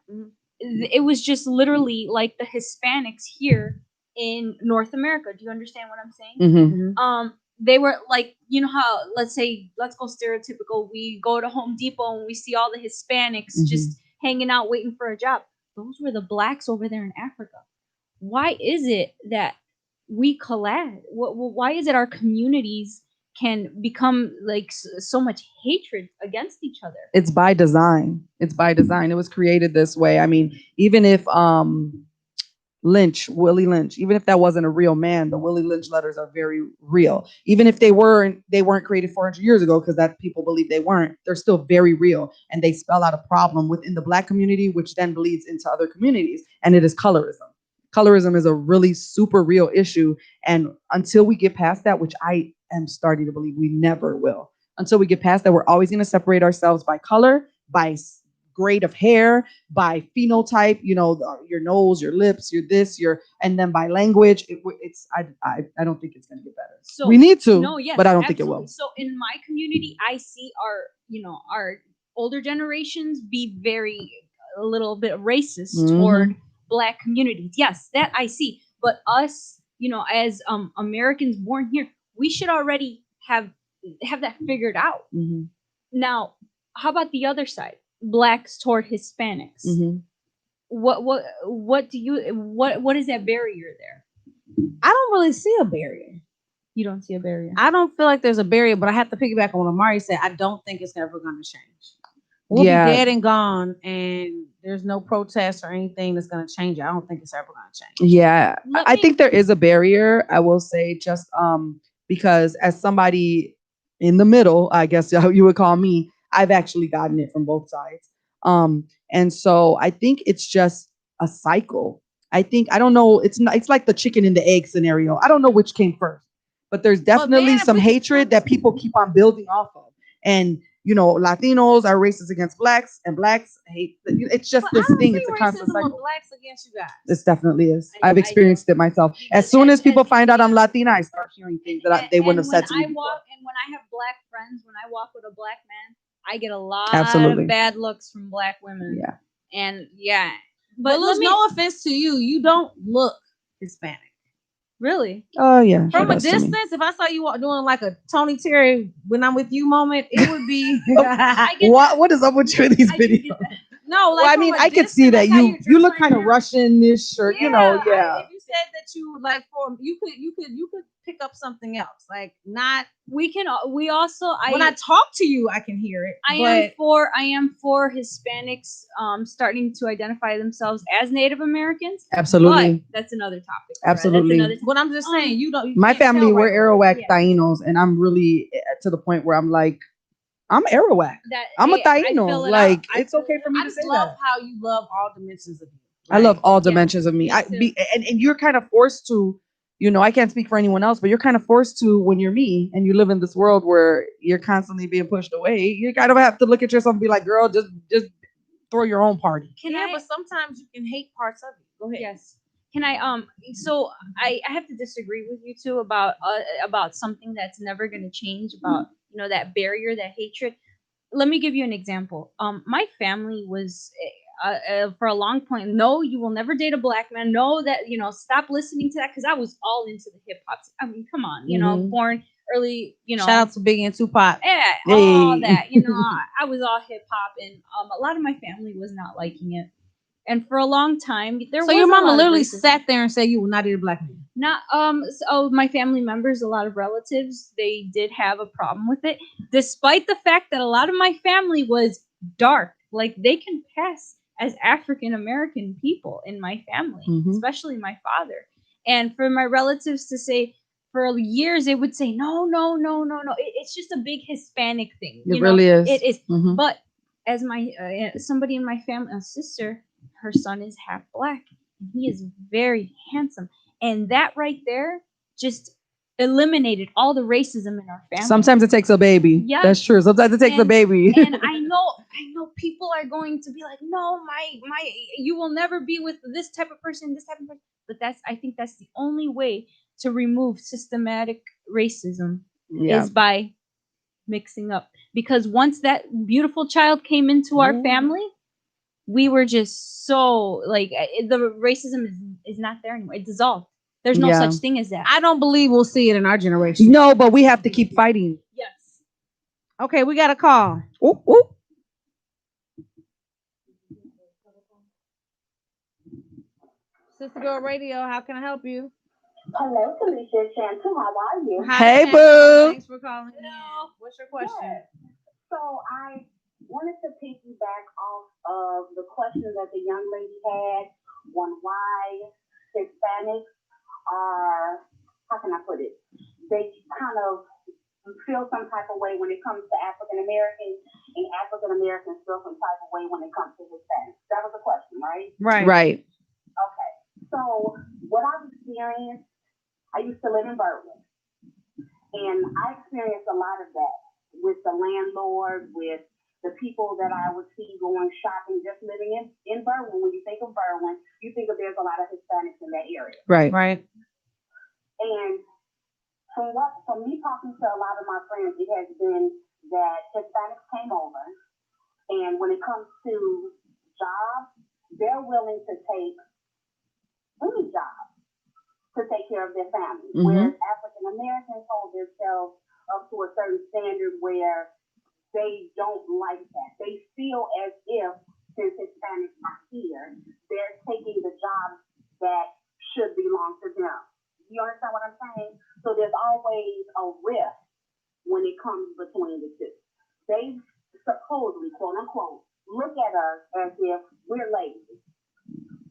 it was just literally like the Hispanics here in North America. Do you understand what I'm saying?
Mm-hmm.
They were like, you know how, let's go stereotypical. We go to Home Depot and we see all the Hispanics just hanging out waiting for a job. Those were the blacks over there in Africa. Why is it that we collide? Why is it our communities can become like so much hatred against each other?
It's by design. It's by design. It was created this way. I mean, even if Willie Lynch, even if that wasn't a real man, the Willie Lynch letters are very real. Even if they weren't created 400 years ago, because that people believe they weren't, they're still very real. And they spell out a problem within the black community, which then bleeds into other communities. And it is colorism. Colorism is a really super real issue. And until we get past that, which I am starting to believe we never will, until we get past that, we're always going to separate ourselves by color, by grade of hair, by phenotype, your nose, your lips, and then by language. I don't think it's going to get better.
So
we need to,
no, yes,
but I don't
absolutely.
think it will.
So in my community, I see our older generations be a little bit racist toward black communities. Yes, that I see. But us, as Americans born here, we should already have that figured out. Now, how about the other side? Blacks toward Hispanics. What is that barrier there?
I don't really see a barrier.
You don't see a barrier?
I don't feel like there's a barrier, but I have to piggyback on what Amari said. I don't think it's ever going to change. We'll be dead and gone, and there's no protest or anything that's going to change it. I don't think it's ever going to change.
Yeah, I think there is a barrier. I will say, just because as somebody in the middle, I guess how you would call me, I've actually gotten it from both sides. And so I think it's just a cycle. I don't know. It's like the chicken and the egg scenario. I don't know which came first, but there's definitely some hatred that people keep on building off of. And, Latinos are racist against blacks, and blacks hate. It's just this thing. It's a constant cycle.
Blacks against you guys.
This definitely is. I've experienced it myself. As soon as people find out I'm Latina, I start hearing things that they wouldn't have said to me before.
And when I have black friends, when I walk with a black man, I get a lot of bad looks from black women.
Yeah.
And yeah.
But no offense to you. You don't look Hispanic.
Really?
Oh, yeah.
From a distance, if I saw you doing like a Tony Terry when I'm with you moment, it would be.
What is up with you in these videos?
No, like,
well, I mean, I could see that you look kind of Russian-ish, or yeah.
If you said that you like you could pick up something else, like not.
We also.
When I talk to you, I can hear it.
I am for Hispanics starting to identify themselves as Native Americans.
Absolutely.
But that's another topic.
Absolutely.
Right?
But I'm just saying, you don't.
My family, we're Arawak Tainos, and I'm really to the point where I'm like, I'm Arawak. I'm a Taino. Like, it's okay for me to say that. I
love how you love all dimensions of you.
Right? I love all dimensions of me. And you're kind of forced to, I can't speak for anyone else, but you're kind of forced to, when you're me and you live in this world where you're constantly being pushed away, you kind of have to look at yourself and be like, girl, just throw your own party.
But sometimes you can hate parts of it. Go ahead.
Yes. Can I so I have to disagree with you too about something that's never going to change, about that barrier, that hatred. Let me give you an example. My family was for a long point, no, you will never date a black man. No, that stop listening to that, because I was all into the hip hop. I mean, come on, born early,
Shout out to Biggie and Tupac.
Yeah, all that. I was all hip hop, and a lot of my family was not liking it. And for a long time,
so your mama literally sat there and said you will not date a black man.
Not so my family members, a lot of relatives, they did have a problem with it, despite the fact that a lot of my family was dark. Like, they can pass as African American people in my family, especially my father. And for my relatives to say, for years they would say no. It's just a big Hispanic thing.
It really is.
It is. But as my somebody in my family, a sister, her son is half black, and he is very handsome. And that right there just eliminated all the racism in our family.
Sometimes it takes a baby.
Yes.
That's true. Sometimes it takes a baby.
And I know people are going to be like, no, you will never be with this type of person, But I think that's the only way to remove systematic racism is by mixing up. Because once that beautiful child came into our family, we were just so like the racism is not there anymore. It dissolved. There's no such thing as that.
I don't believe we'll see it in our generation.
No, but we have to keep fighting.
Yes.
Okay, we got a call.
Ooh, ooh.
Sister Girl Radio, how can I help you?
Hello, Felicia Chantu. How are you?
Hi,
Hey,
Shannon.
boo.
Thanks for calling.
Hello.
What's your question?
Yes. So I wanted to piggyback off of the question that the young lady had on why Hispanics are, how can I put it? They kind of feel some type of way when it comes to African Americans, and African Americans feel some type of way when it comes to Hispanics. That was the question, right?
Right.
Okay. So what I've experienced, I used to live in Berkeley, and I experienced a lot of that with the landlord, with the people that I would see going shopping, just living in Berwyn. When you think of Berwyn, you think of there's a lot of Hispanics in that area.
Right.
And from me talking to a lot of my friends, it has been that Hispanics came over, and when it comes to jobs, they're willing to take any job to take care of their family.
Mhm.
Whereas African Americans hold themselves up to a certain standard where they don't like that. They feel as if, since Hispanics are here, they're taking the jobs that should belong to them. You understand what I'm saying? So there's always a rift when it comes between the two. They supposedly, quote unquote, look at us as if we're lazy.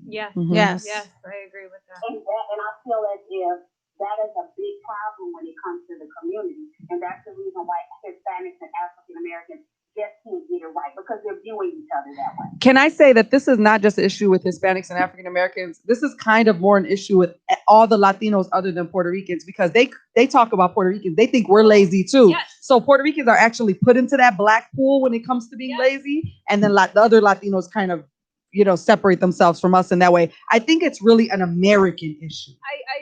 Yeah.
Mhm.
Yes.
Yes, I agree with that.
And I feel as if that is a big problem when it comes to the community. And that's the reason why Hispanics and African Americans just can't get it right, because they're viewing each other that way.
Can I say that this is not just an issue with Hispanics and African Americans? This is kind of more an issue with all the Latinos other than Puerto Ricans, because they talk about Puerto Ricans. They think we're lazy too.
Yes.
So Puerto Ricans are actually put into that black pool when it comes to being lazy. And then the other Latinos kind of, separate themselves from us in that way. I think it's really an American issue.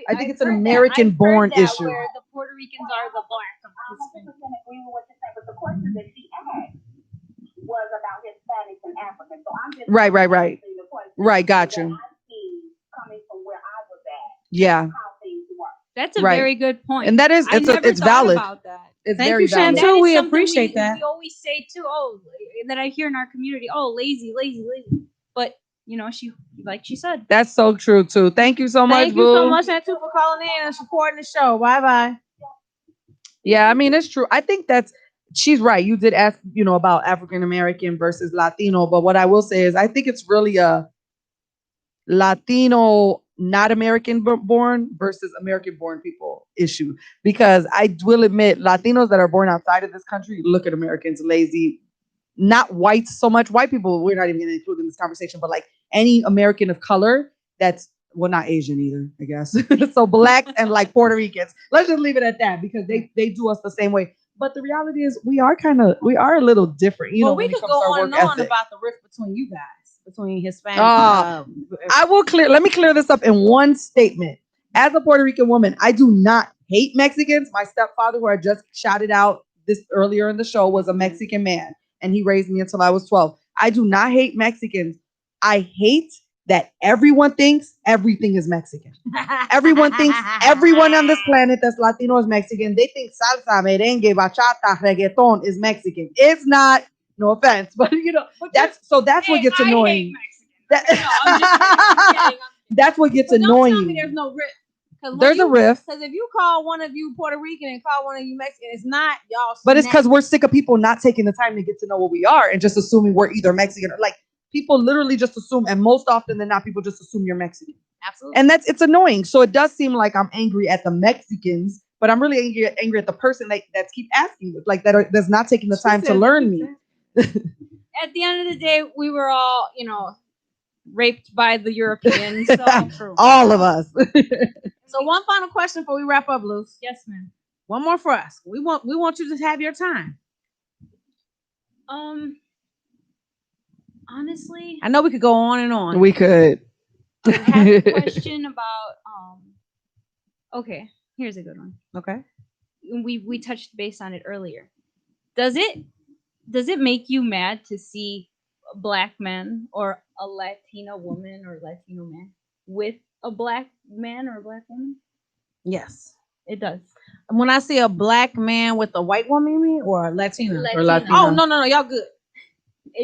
I think it's an American-born issue.
Where the Puerto Ricans are the black.
I 100% agree with what you're saying, but the question that she asked was about Hispanics and Africans. So I'm just
Right.
answering the question
Right, got
that
you.
I see coming from where I was at,
Yeah.
how things work.
That's a
Right.
very good point.
And that is,
I never
it's
thought
valid.
about that.
It's
Thank
very
you,
valid.
Chantel.
That is
We
something
appreciate that.
We always say too. Oh, that I hear in our community. Oh, lazy. But like she said.
That's so true too. Thank you so much,
Thank you
boo.
so much, Chantel, for calling in and supporting the show. Bye-bye.
Yeah, I mean, it's true. I think she's right. You did ask, about African American versus Latino, but what I will say is I think it's really a Latino, not American born versus American born people issue. Because I will admit, Latinos that are born outside of this country look at Americans lazy. Not whites so much. White people, we're not even going to include in this conversation, but like any American of color that's, well, not Asian either, I guess. So blacks and like Puerto Ricans. Let's just leave it at that, because they do us the same way. But the reality is we are a little different.
Well,
when
we
it
could
comes
go
to our
on
work
and on
ethic.
about the rift between you guys, between Hispanic.
Let me clear this up in one statement. As a Puerto Rican woman, I do not hate Mexicans. My stepfather, who I just shouted out this earlier in the show, was a Mexican man, and he raised me until I was 12. I do not hate Mexicans. I hate that everyone thinks everything is Mexican. Everyone thinks everyone on this planet that's Latino is Mexican. They think salsa, merengue, bachata, reggaeton is Mexican. It's not. No offense, but that's what gets annoying. That's what gets annoying.
Don't tell me there's no rift.
There's a rift.
Because if you call one of you Puerto Rican and call one of you Mexican, it's not y'all.
But it's because we're sick of people not taking the time to get to know what we are and just assuming we're either Mexican or like people literally just assume, and most often than not, people just assume you're Mexican.
Absolutely.
And it's annoying. So it does seem like I'm angry at the Mexicans, but I'm really angry at the person that keep asking, like that's not taking the time to learn me.
At the end of the day, we were all, raped by the Europeans. So
all of us.
So one final question before we wrap up, Luce.
Yes, ma'am.
One more for us. We want you to have your time.
Honestly,
I know we could go on and on.
We could.
I have a question about okay, here's a good one.
Okay.
We touched base on it earlier. Does it make you mad to see a black man or a Latina woman or Latino man with a black man or a black woman?
Yes.
It does.
When I see a black man with a white woman, you mean, or a Latina?
Or Latina.
Oh no, y'all good.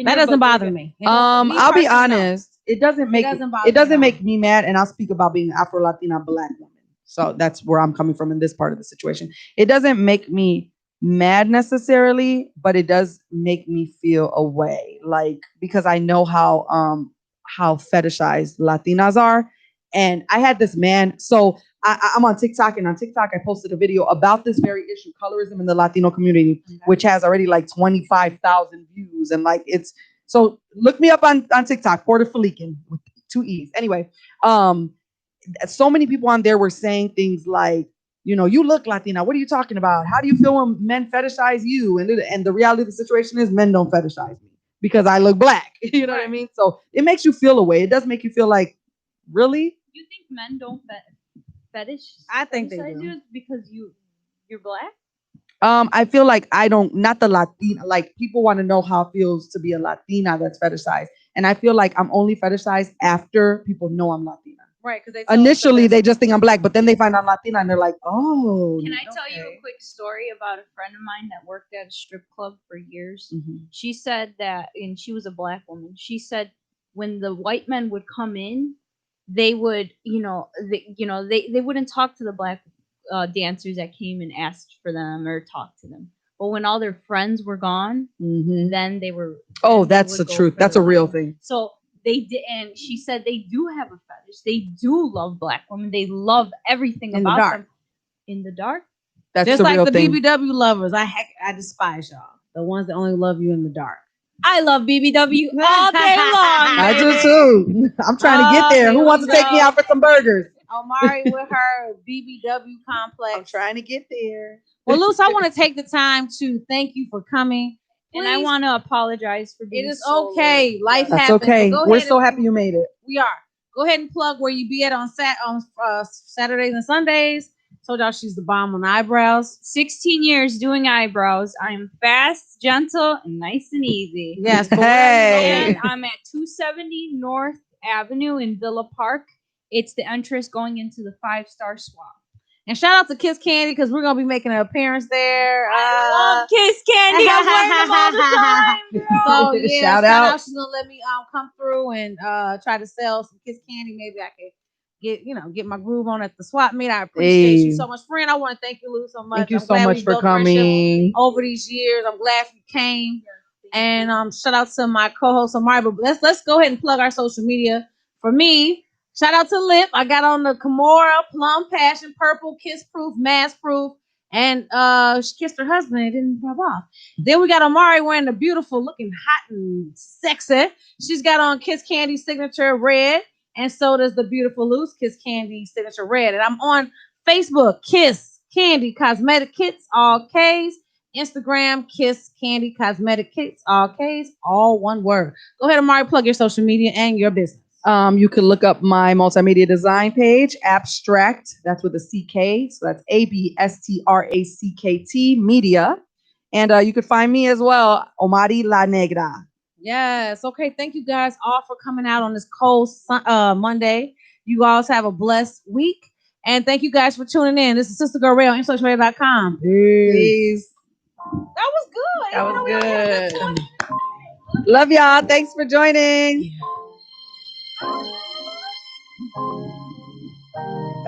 That doesn't bother me.
I'll be honest. It doesn't
doesn't
make me mad, and I'll speak about being Afro Latina black woman. So that's where I'm coming from in this part of the situation. It doesn't make me mad necessarily, but it does make me feel a way, like, because I know how fetishized Latinas are. And I had this man, so I'm on TikTok, and on TikTok I posted a video about this very issue, colorism in the Latino community, which has already like 25,000 views, and like it's so look me up on TikTok, Puerto Felican with 2 E's. Anyway, so many people on there were saying things like, you know, you look Latina. What are you talking about? How do you feel when men fetishize you? And the reality of the situation is men don't fetishize me because I look black. You know what I mean? So it makes you feel a way. It does make you feel like, really?
You think men don't fetish?
I think they
fetishize
do.
you because you're black?
I feel like not the Latina, like people want to know how it feels to be a Latina that's fetishized. And I feel like I'm only fetishized after people know I'm Latina.
Right, because
initially they just think I'm black, but then they find I'm Latina and they're like, oh.
Can I tell you a quick story about a friend of mine that worked at a strip club for years?
Mm-hmm.
She said that, and she was a black woman. She said when the white men would come in, they would, they wouldn't talk to the black dancers that came and asked for them or talked to them. But when all their friends were gone, then they were.
Oh, that's the truth. That's a real thing.
So they did, and she said they do have a fetish. They do love black women. They love everything
In the
about
dark.
them. In the dark.
That's
just
the
like
real
the
thing.
BBW lovers. I despise y'all. The ones that only love you in the dark.
I love BBW all day long.
I do too. I'm trying to get there. Who wants to take me out for some burgers?
Omari with her BBW complex.
I'm trying to get there.
Well, Luce, I want to take the time to thank you for coming.
And I want to apologize for being
It is
so
okay.
late.
Life
That's
happens.
okay.
Go
We're
ahead
so
and-
happy you made it.
We are. Go ahead and plug where you be at on Saturdays and Sundays. Told y'all she's the bomb on eyebrows.
16 years doing eyebrows. I am fast, gentle, and nice and easy.
Yes. But
Hey.
And I'm at 270 North Avenue in Villa Park. It's the entrance going into the 5-star swap.
And shout out to Kiss Candy because we're gonna be making an appearance there.
I love Kiss Candy. I'm wearing them all the time, girl.
So yeah,
Shout out.
She's gonna let me come through and try to sell some Kiss Candy. Maybe I could get my groove on at the swap meet. I appreciate you so much, friend. I want to thank you, Lou, so much.
Thank you
I'm
so
glad
much
we
for
built friendship
coming.
over these years. I'm glad you came. And shout out to my co-host Omari. But let's go ahead and plug our social media. For me, shout out to Lip. I got on the Kimora Plum Passion Purple Kiss Proof Mask Proof, and she kissed her husband and it didn't rub off. Then we got Omari wearing the beautiful, looking hot and sexy. She's got on Kiss Candy Signature Red, and so does the beautiful Luce Kiss Candy Signature Red. And I'm on Facebook, Kiss Candy Cosmetic Kits, all K's. Instagram, Kiss Candy Cosmetic Kits, all K's, all one word. Go ahead, Omari, plug your social media and your business.
You can look up my multimedia design page, Abstract. That's with a CK. So that's ABSTRACKT Media. And you can find me as well, Omari La Negra.
Yes. Okay. Thank you guys all for coming out on this cold Monday. You guys have a blessed week. And thank you guys for tuning in. This is Sister Girl Ray on IntellectualRadio.com.
Peace.
That was good.
That was good. Love y'all. Thanks for joining.
Yeah.